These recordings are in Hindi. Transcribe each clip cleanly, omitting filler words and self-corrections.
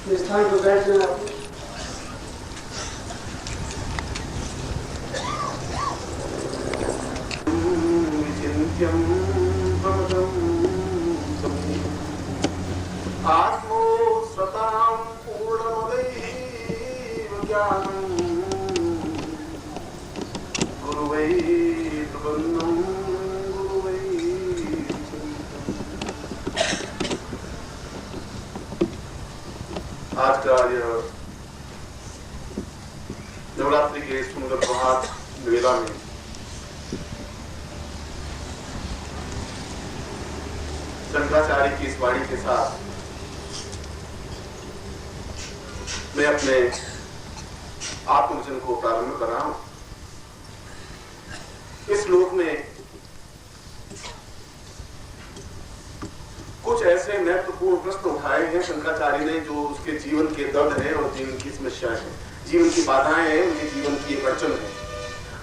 स्थान पर बैठ जाना। आत्मो स्वतां पूर्णमदैव ज्ञानम् गुरुवै प्रपन्नं गुरुवै आज का यह नवरात्रि के सुंदर प्रभात वेला में शंकराचार्य की इस वाणी के साथ मैं अपने आत्मवचन को प्रारंभ कर रहा हूं। इस श्लोक में कुछ ऐसे महत्वपूर्ण प्रश्न उठाए हैं शंकराचार्य ने, जो उसके जीवन के दर्द है और जीवन की समस्या है, जीवन की बाधाएं हैं, उनके जीवन की एक अड़चन है।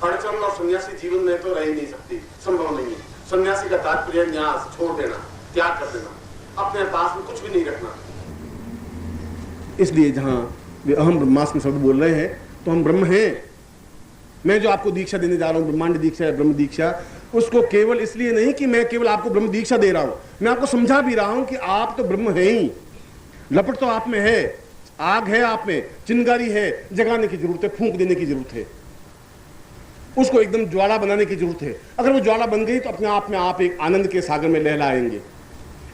अड़चन और सन्यासी जीवन में तो रह ही नहीं सकती, संभव नहीं है। सन्यासी का तात्पर्य न्यास, छोड़ देना, त्याग कर देना, अपने पास में कुछ भी नहीं रखना। इसलिए जहां वे अहम ब्रह्मास्मि शब्द बोल रहे हैं तो हम ब्रह्म हैं। मैं जो आपको दीक्षा देने जा रहा हूं, ब्रह्मांड दीक्षा है, ब्रह्म दीक्षा, उसको केवल इसलिए नहीं कि मैं केवल आपको ब्रह्म दीक्षा दे रहा हूं, मैं आपको समझा भी रहा हूं कि आप तो ब्रह्म हैं ही। लपट तो आप में है, आग है आप में, चिंगारी है, जगाने की जरूरत है, फूंक देने की जरूरत है, उसको एकदम ज्वाला बनाने की जरूरत है। अगर वो ज्वाला बन गई तो अपने आप में आप एक आनंद के सागर में लहलाएंगे।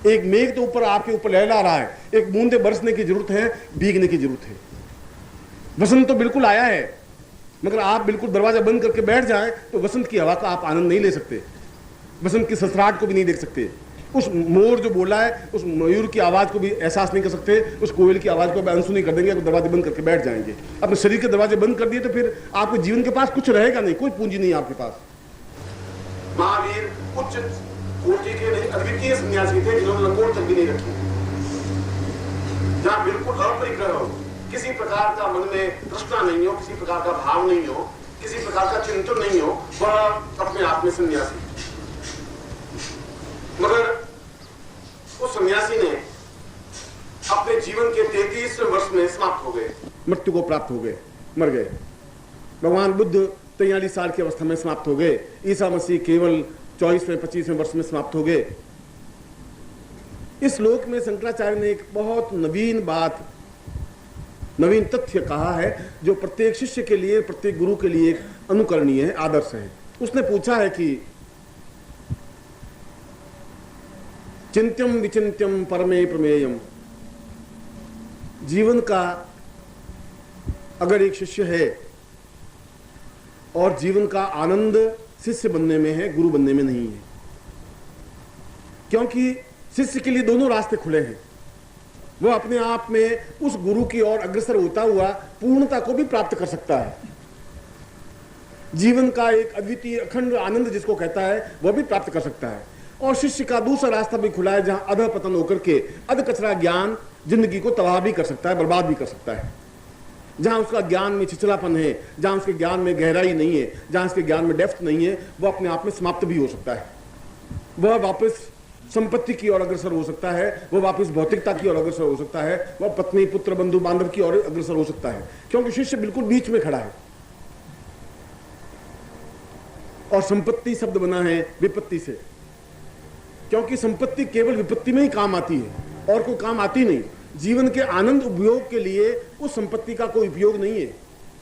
एक मेघ तो ऊपर आपके ऊपर लहला रहा है, एक बूंदे बरसने की जरूरत है, भीगने की जरूरत है। वसंत तो बिल्कुल आया है, मगर आप बिल्कुल दरवाजा बंद करके बैठ जाएं तो वसंत की हवा का आप आनंद नहीं ले सकते, वसंत की ससराहट को भी नहीं देख सकते, उस मोर जो बोला है उस मयूर की आवाज को भी एहसास नहीं कर सकते, उस कोयल की आवाज को भी अनसुनी कर देंगे, दरवाजे बंद करके बैठ जाएंगे। अपने शरीर के दरवाजे बंद कर दिए तो फिर आपके जीवन के पास कुछ रहेगा नहीं, कोई पूंजी नहीं आपके पास। महावीर उच्च कोटि के नहीं, अद्वितीय सन्यासी थे जिन्होंने लंगोट तक भी नहीं रखी, जहां बिल्कुल अपरिग्रह हो, किसी प्रकार का मन में तृष्णा नहीं हो, किसी प्रकार का भाव नहीं हो, किसी प्रकार का चिंतन नहीं हो, वह अपने आप में सन्यासी। मगर उस सन्यासी ने अपने जीवन के 33वें वर्ष में समाप्त हो गए, मृत्यु को प्राप्त हो गए, मर गए। भगवान बुद्ध 43 साल की अवस्था में समाप्त हो गए, ईसा मसीह केवल 24वें 25वें वर्ष में समाप्त हो गए। इस श्लोक में शंकराचार्य ने एक बहुत नवीन बात, नवीन तथ्य कहा है, जो प्रत्येक शिष्य के लिए, प्रत्येक गुरु के लिए एक अनुकरणीय है, आदर्श है। उसने पूछा है कि चिंत्यम विचिंत्यम परमे प्रमेयम, जीवन का अगर एक शिष्य है और जीवन का आनंद शिष्य बनने में है, गुरु बनने में नहीं है, क्योंकि शिष्य के लिए दोनों रास्ते खुले हैं। वो अपने आप में उस गुरु की ओर अग्रसर होता हुआ पूर्णता को भी प्राप्त कर सकता है, जीवन का एक अद्वितीय अखंड आनंद जिसको कहता है वह भी प्राप्त कर सकता है। और शिष्य का दूसरा रास्ता भी खुला है, जहां अध पतन होकर के अध कचरा ज्ञान जिंदगी को तबाह भी कर सकता है, बर्बाद भी कर सकता है। जहां उसका ज्ञान में छिछलापन है, जहां उसके ज्ञान में गहराई नहीं है, जहां उसके ज्ञान में डेप्थ नहीं है, वह अपने आप में समाप्त भी हो सकता है। वह वापस संपत्ति की ओर अग्रसर हो सकता है, वह वापस भौतिकता की ओर अग्रसर हो सकता है, वह पत्नी पुत्र बंधु बांधव की ओर अग्रसर हो सकता है, क्योंकि शिष्य बिल्कुल बीच में खड़ा है। और संपत्ति शब्द बना है विपत्ति से, क्योंकि संपत्ति केवल विपत्ति में ही काम आती है और कोई काम आती नहीं। जीवन के आनंद उपयोग के लिए उस संपत्ति का कोई उपयोग नहीं है।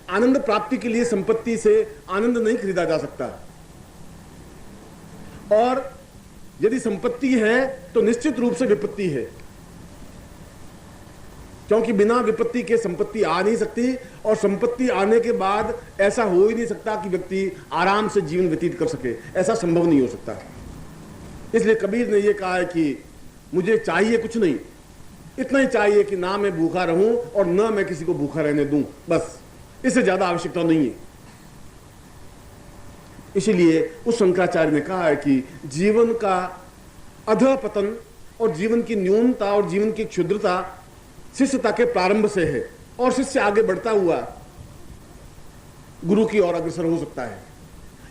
आनंद प्राप्ति के लिए संपत्ति से आनंद नहीं खरीदा जा सकता। और यदि संपत्ति है तो निश्चित रूप से विपत्ति है, क्योंकि बिना विपत्ति के संपत्ति आ नहीं सकती, और संपत्ति आने के बाद ऐसा हो ही नहीं सकता कि व्यक्ति आराम से जीवन व्यतीत कर सके, ऐसा संभव नहीं हो सकता। इसलिए कबीर ने यह कहा है कि मुझे चाहिए कुछ नहीं, इतना ही चाहिए कि ना मैं भूखा रहूं और ना मैं किसी को भूखा रहने दूं, बस, इससे ज्यादा आवश्यकता नहीं है। इसीलिए उस शंकराचार्य ने कहा है कि जीवन का अधपतन और जीवन की न्यूनता और जीवन की क्षुद्रता शिष्यता के प्रारंभ से है, और शिष्य आगे बढ़ता हुआ गुरु की ओर अग्रसर हो सकता है।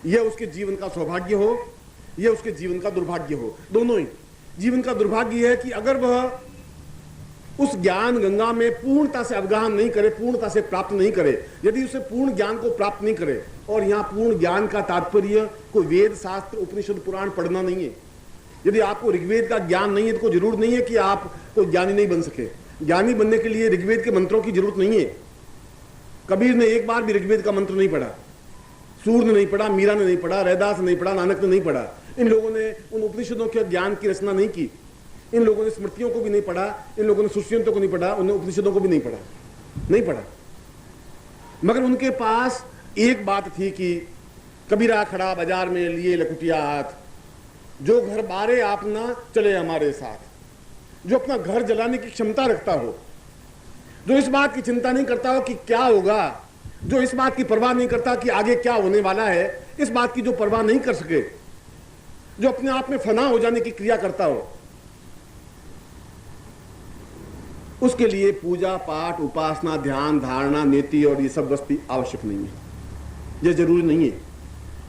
यह उसके जीवन का सौभाग्य हो, यह उसके जीवन का दुर्भाग्य हो, दोनों ही। जीवन का दुर्भाग्य है कि अगर वह उस ज्ञान गंगा में पूर्णता से अवगाहन नहीं करे, पूर्णता से प्राप्त नहीं करे, यदि उसे पूर्ण ज्ञान को प्राप्त नहीं करे, और यहाँ पूर्ण ज्ञान का तात्पर्य कोई वेद शास्त्र उपनिषद पुराण पढ़ना नहीं है। यदि आपको ऋग्वेद का ज्ञान नहीं है तो कोई जरूर नहीं है कि आप कोई ज्ञानी नहीं बन सके। ज्ञानी बनने के लिए ऋग्वेद के मंत्रों की जरूरत नहीं है। कबीर ने एक बार भी ऋग्वेद का मंत्र नहीं पढ़ा, सूर ने नहीं पढ़ा, मीरा ने नहीं पढ़ा, रैदास ने नहीं पढ़ा, नानक ने नहीं पढ़ा। इन लोगों ने उन उपनिषदों के ज्ञान की रचना नहीं की। इन लोगों ने स्मृतियों को भी नहीं पढ़ा, इन लोगों ने सुश्रियंतों को नहीं पढ़ा, उन्होंने उपनिषदों को भी नहीं पढ़ा। मगर उनके पास एक बात थी कि कबीरा खड़ा बाजार में लिए लकुटिया हाथ, जो घर बारे आपना चले हमारे साथ। जो अपना घर जलाने की क्षमता रखता हो, जो इस बात की चिंता नहीं करता हो कि क्या होगा, जो इस बात की परवाह नहीं करता कि आगे क्या होने वाला है, इस बात की जो परवाह नहीं कर सके, जो अपने आप में फना हो जाने की क्रिया करता हो, उसके लिए पूजा पाठ उपासना ध्यान धारणा नीति और ये सब वस्तु आवश्यक नहीं है, ये जरूरी नहीं है।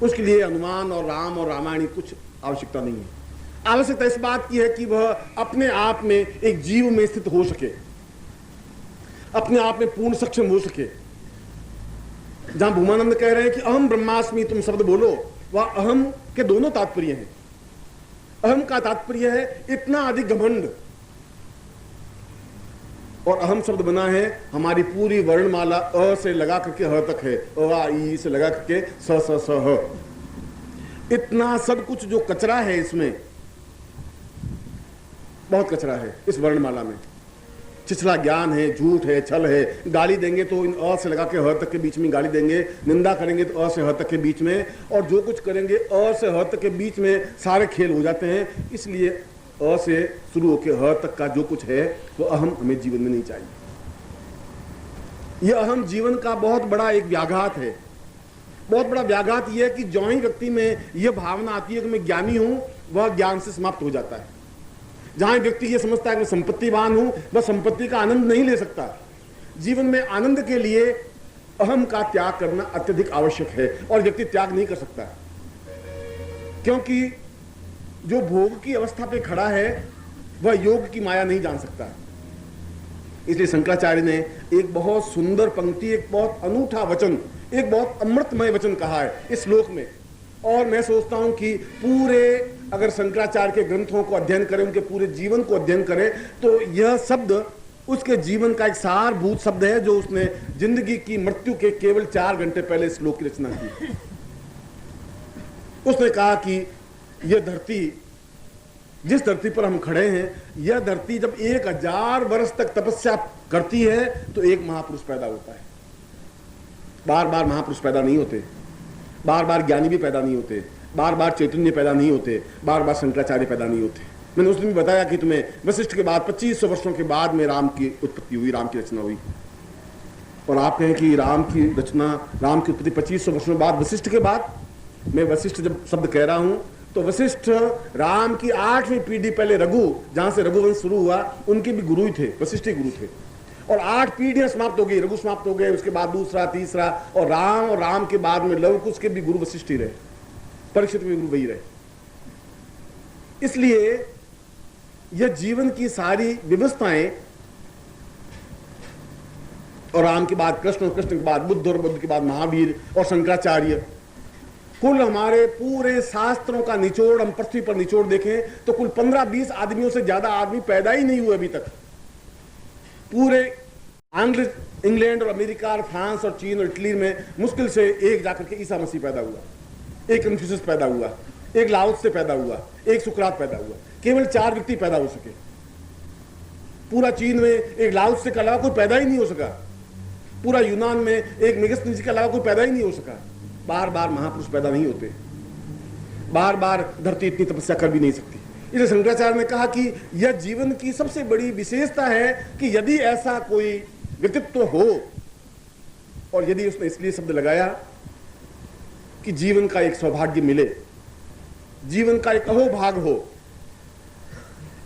उसके लिए हनुमान और राम और रामायण कुछ आवश्यकता नहीं है। आवश्यकता इस बात की है कि वह अपने आप में एक जीव में स्थित हो सके, अपने आप में पूर्ण सक्षम हो सके। जहां भूमानंद कह रहे हैं कि अहम ब्रह्मास्मि तुम शब्द बोलो, वह अहम के दोनों तात्पर्य हैं। अहम का तात्पर्य है इतना अधिक घमंड, और अहम शब्द बना है हमारी पूरी वर्णमाला अ से लगा करके ह तक है, अ आ ई से लगा करके स स स ह। इतना सब कुछ जो कचरा है इसमें, बहुत कचरा है इस वर्णमाला में। छिछला ज्ञान है, झूठ है, छल है। गाली देंगे तो इन अ से लगा के ह तक के बीच में गाली देंगे, निंदा करेंगे तो अ से ह तक के बीच में, और जो कुछ करेंगे अ से ह तक के बीच में सारे खेल हो जाते हैं। इसलिए अ से शुरू होकर ह तक का जो कुछ है वो अहम हमें जीवन में नहीं चाहिए। यह अहम जीवन का बहुत बड़ा एक व्याघात है। बहुत बड़ा व्याघात यह है कि जो ही व्यक्ति में यह भावना आती है कि मैं ज्ञानी हूं, वह ज्ञान से समाप्त हो जाता है। जहां व्यक्ति ये समझता है कि मैं संपत्तिवान हूं, वह संपत्ति का आनंद नहीं ले सकता। जीवन में आनंद के लिए अहम का त्याग करना अत्यधिक आवश्यक है, और व्यक्ति त्याग नहीं कर सकता, क्योंकि जो भोग की अवस्था पे खड़ा है वह योग की माया नहीं जान सकता। इसलिए शंकराचार्य ने एक बहुत सुंदर पंक्ति, एक बहुत अनूठा वचन, एक बहुत अमृतमय वचन कहा है इस श्लोक में। और मैं सोचता हूं कि पूरे अगर शंकराचार्य के ग्रंथों को अध्ययन करें, उनके पूरे जीवन को अध्ययन करें, तो यह शब्द उसके जीवन का एक सारभूत शब्द है, जो उसने जिंदगी की मृत्यु के केवल 4 घंटे पहले इस श्लोक की रचना की। उसने कहा कि यह धरती, जिस धरती पर हम खड़े हैं, यह धरती जब 1000 वर्ष तक तपस्या करती है तो एक महापुरुष पैदा होता है। बार बार महापुरुष पैदा नहीं होते, बार बार ज्ञानी भी पैदा नहीं होते, बार बार चैतन्य पैदा नहीं होते, बार बार शंकराचार्य पैदा नहीं होते। मैंने उस दिन भी बताया कि तुम्हें वशिष्ठ के बाद 2500 वर्षों के बाद में राम की उत्पत्ति हुई, राम की रचना हुई। और आप कहें कि राम की रचना, राम की उत्पत्ति 2500 वर्षों बाद, वशिष्ठ के बाद। मैं वशिष्ठ जब शब्द कह रहा हूं तो वशिष्ठ राम की 8वीं पीढ़ी पहले, रघु, जहां से रघुवंश शुरू हुआ, उनके भी गुरु ही थे, वशिष्ठ ही गुरु थे। और 8 पीढ़ियां समाप्त हो गई, रघु समाप्त हो गए, उसके बाद दूसरा तीसरा, और राम के बाद में लव कुश के भी गुरु वशिष्ठ ही रहे, परीक्षित भी गुरु वही रहे। इसलिए यह जीवन की सारी व्यवस्थाएं, और राम के बाद कृष्ण, और कृष्ण के बाद बुद्ध, और बुद्ध के बाद महावीर और शंकराचार्य, कुल हमारे पूरे शास्त्रों का निचोड़ हम पृथ्वी पर निचोड़ देखें तो कुल 15-20 आदमियों से ज्यादा आदमी पैदा ही नहीं हुए अभी तक। पूरे इंग्लैंड और अमेरिका और फ्रांस और चीन और इटली में मुश्किल से एक जाकर के ईसा मसीह पैदा हुआ, एक कन्फ्यूशियस पैदा हुआ, एक लाओत्से पैदा हुआ, एक सुकरात पैदा हुआ। केवल 4 व्यक्ति पैदा हो सके। पूरा चीन में एक लाओत्से के अलावा कोई पैदा ही नहीं हो सका। पूरा यूनान में एक मेगस्थनीज के अलावा कोई पैदा ही नहीं हो सका। बार बार महापुरुष पैदा नहीं होते, बार बार धरती इतनी तपस्या कर भी नहीं सकती। इसलिए शंकराचार्य ने कहा कि यह जीवन की सबसे बड़ी विशेषता है कि यदि ऐसा कोई व्यक्तित्व हो, और यदि उसने इसलिए शब्द लगाया कि जीवन का एक सौभाग्य मिले, जीवन का एक अहोभाग हो,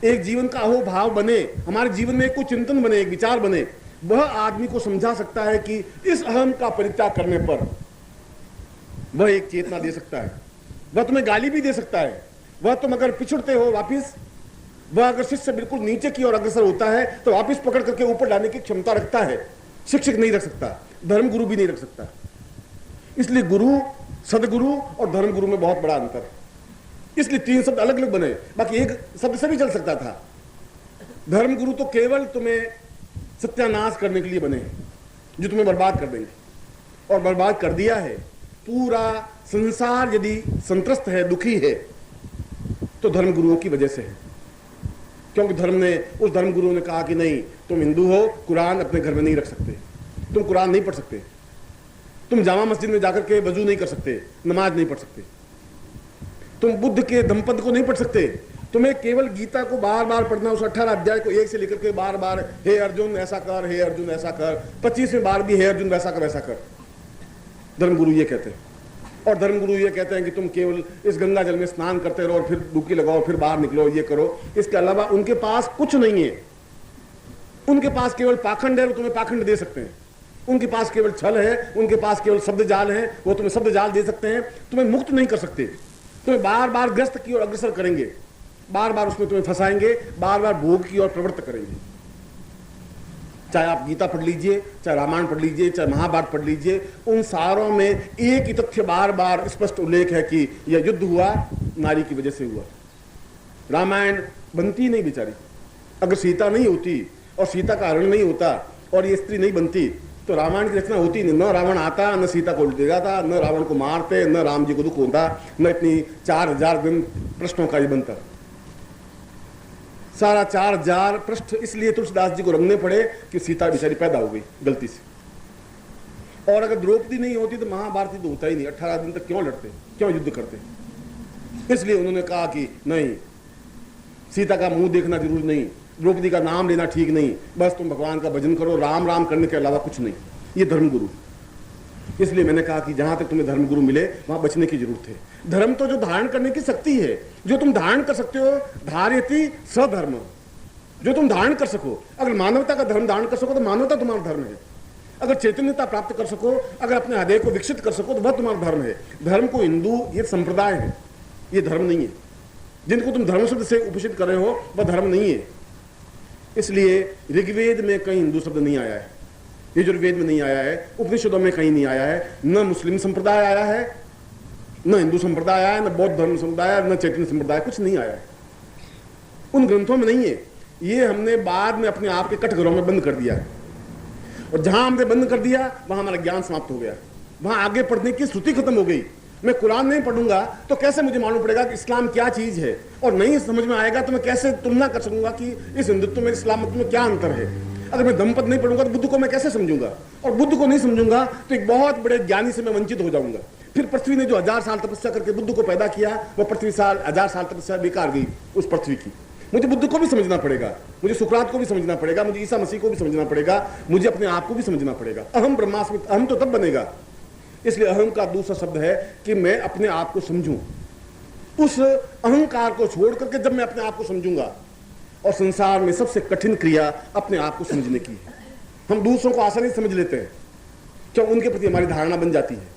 एक जीवन का अहोभाव बने, हमारे जीवन में कोई चिंतन बने, एक विचार बने, वह आदमी को समझा सकता है कि इस अहम का परित्याग करने पर वह एक चेतना दे सकता है। वह तुम्हें गाली भी दे सकता है। वह तुम अगर पिछड़ते हो वापिस वह अगर शिष्य बिल्कुल नीचे की ओर अग्रसर होता है तो वापिस पकड़ करके ऊपर लाने की क्षमता रखता है। शिक्षक नहीं रख सकता, धर्म गुरु भी नहीं रख सकता। इसलिए गुरु, सदगुरु और धर्म गुरु में बहुत बड़ा अंतर है। इसलिए तीन शब्द अलग अलग बने, बाकी एक शब्द से भी चल सकता था। धर्म गुरु तो केवल तुम्हें सत्यानाश करने के लिए बने हैं, जो तुम्हें बर्बाद कर देंगे, और बर्बाद कर दिया है। पूरा संसार यदि संत्रस्त है, दुखी है, तो धर्म गुरुओं की वजह से है। क्योंकि उस धर्म गुरु ने कहा कि नहीं, तुम हिंदू हो, कुरान अपने घर में नहीं रख सकते, तुम कुरान नहीं पढ़ सकते, तुम जामा मस्जिद में जाकर के वजू नहीं कर सकते, नमाज नहीं पढ़ सकते, तुम बुद्ध के धम्मपद को नहीं पढ़ सकते, तुम्हें केवल गीता को बार बार पढ़ना, उस 18 अध्याय को एक से लेकर के बार बार हे अर्जुन ऐसा कर, हे अर्जुन ऐसा कर, 25वें बार भी हे अर्जुन वैसा कर वैसा कर। धर्मगुरु ये कहते हैं। और धर्मगुरु ये कहते हैं कि तुम केवल इस गंगा जल में स्नान करते रहो और फिर डुबकी लगाओ, फिर बाहर निकलो, ये करो। इसके अलावा उनके पास कुछ नहीं है। उनके पास केवल पाखंड है, वो तुम्हें पाखंड दे सकते हैं। उनके पास केवल छल है, उनके पास केवल शब्द जाल है, वो तुम्हें शब्द जाल दे सकते हैं, तुम्हें मुक्त नहीं कर सकते। तुम्हें बार बार ग्रस्त की ओर अग्रसर करेंगे, बार बार उसमें तुम्हें फंसाएंगे, बार बार भोग की ओर प्रवृत्त करेंगे। चाहे आप गीता पढ़ लीजिए, चाहे रामायण पढ़ लीजिए, चाहे महाभारत पढ़ लीजिए, उन सारों में एक ही तथ्य बार बार स्पष्ट उल्लेख है कि यह युद्ध हुआ नारी की वजह से हुआ। रामायण बनती नहीं बेचारी। अगर सीता नहीं होती और सीता का हरण नहीं होता और ये स्त्री नहीं बनती तो रामायण की रचना होती नहीं। न रावण आता, न सीता को उल्ट जाता, न रावण को मारते, न राम जी को दुख होता, न इतनी 4000 दिन प्रश्नों का ये बनता। सारा 4000 पृष्ठ इसलिए तुलसीदास जी को रंगने पड़े कि सीता बेचारी पैदा हो गई गलती से। और अगर द्रौपदी नहीं होती तो महाभारत तो होता ही नहीं। 18 दिन तक क्यों लड़ते, क्यों युद्ध करते? इसलिए उन्होंने कहा कि नहीं, सीता का मुंह देखना जरूरी नहीं, द्रौपदी का नाम लेना ठीक नहीं, बस तुम भगवान का भजन करो, राम राम करने के अलावा कुछ नहीं। ये धर्मगुरु। इसलिए मैंने कहा कि जहां तक तुम्हें धर्मगुरु मिले वहां बचने की जरूरत है। धर्म तो जो धारण करने की शक्ति है, जो तुम धारण कर सकते हो, धार्यति सधर्म, जो तुम धारण कर सको। अगर मानवता का धर्म धारण कर सको तो मानवता तुम्हारा धर्म है। अगर चैतन्यता प्राप्त कर सको, अगर अपने हृदय को विकसित कर सको तो वह तुम्हारा धर्म है। धर्म को हिंदू ये संप्रदाय है, ये धर्म नहीं है। जिनको तुम धर्म शब्द से उपस्थित कर रहे हो वह धर्म नहीं है। इसलिए ऋग्वेद में कहीं हिंदू शब्द नहीं आया है, यजुर्वेद में नहीं आया है, उपनिषदों में कहीं नहीं आया है, न मुस्लिम संप्रदाय आया है, न हिंदू संप्रदाय आया है, न बौद्ध धर्म संप्रदाय, न चैतन्य संप्रदाय, कुछ नहीं आया है। उन ग्रंथों में नहीं है। ये हमने बाद में अपने आप के कटघरों में बंद कर दिया है। और जहां हमने बंद कर दिया वहां हमारा ज्ञान समाप्त हो गया, वहां आगे पढ़ने की श्रुति खत्म हो गई। मैं कुरान नहीं पढ़ूंगा तो कैसे मुझे मालूम पड़ेगा कि इस्लाम क्या चीज है? और नहीं समझ में आएगा तो मैं कैसे तुलना कर सकूंगा कि इस हिंदुत्व में इस्लाम में क्या अंतर है? अगर मैं धम्मपद नहीं पढ़ूंगा तो बुद्ध को मैं कैसे समझूंगा? और बुद्ध को नहीं समझूंगा तो एक बहुत बड़े ज्ञानी से मैं वंचित हो जाऊंगा। फिर पृथ्वी ने जो 1000 साल तपस्या करके बुद्ध को पैदा किया, वह पृथ्वी 1000 साल तपस्या बेकार गई उस पृथ्वी की। मुझे बुद्ध को भी समझना पड़ेगा, मुझे सुकरात को भी समझना पड़ेगा, मुझे ईसा मसीह को भी समझना पड़ेगा, मुझे अपने आप को भी समझना पड़ेगा। अहम ब्रह्मास्मि, अहम तो तब बनेगा। इसलिए अहम का दूसरा शब्द है कि मैं अपने आप को समझूं। उस अहंकार को छोड़ करके जब मैं अपने आप को समझूंगा, और संसार में सबसे कठिन क्रिया अपने आप को समझने की है। हम दूसरों को आसानी से समझ लेते हैं, क्यों? उनके प्रति हमारी धारणा बन जाती है।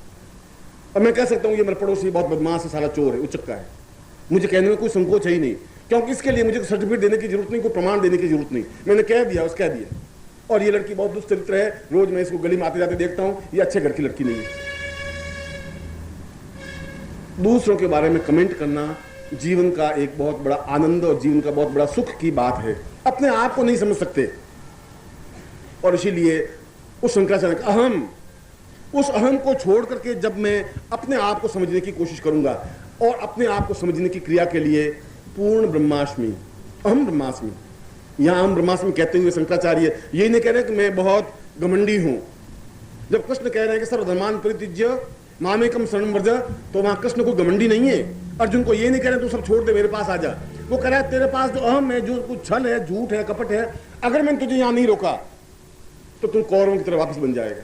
और मैं कह सकता हूं ये मेरा पड़ोसी बहुत बदमाश है, साला चोर है, उचक्का है, मुझे कहने में कोई संकोच है ही नहीं, क्योंकि इसके लिए मुझे सर्टिफिकेट देने की जरूरत नहीं, कोई प्रमाण देने की जरूरत नहीं। मैंने कह दिया, उसने कह दिया। और ये लड़की बहुत दुष्चरित्र है, रोज मैं इसको गली में आते जाते देखता हूं, ये अच्छे घर की लड़की नहीं है। दूसरों के बारे में कमेंट करना जीवन का एक बहुत बड़ा आनंद और जीवन का बहुत बड़ा सुख की बात है। अपने आप को नहीं समझ सकते, और इसीलिए उस शंकराचार्य का अहम, उस अहम को छोड़ करके जब मैं अपने आप को समझने की कोशिश करूंगा, और अपने आप को समझने की क्रिया के लिए पूर्ण ब्रह्मास्मि, अहम ब्रह्मास्मि। यहां अहम ब्रह्मास्मि कहते हुए शंकराचार्य यही नहीं कह रहे कि मैं बहुत घमंडी हूं। जब कृष्ण कह रहे हैं कि सर्वधर्मान् परित्यज्य मामेकम शरणं व्रज, तो वहां कृष्ण को घमंडी नहीं है। अर्जुन को ये नहीं कह रहे तू सब छोड़ दे, मेरे पास आ जा। वो कह रहा है तेरे पास जो अहम है, जो कुछ छल है, झूठ है, कपट है, अगर मैंने तुझे यहां नहीं रोका तो तुम कौरवों की तरह वापस बन जाएगा।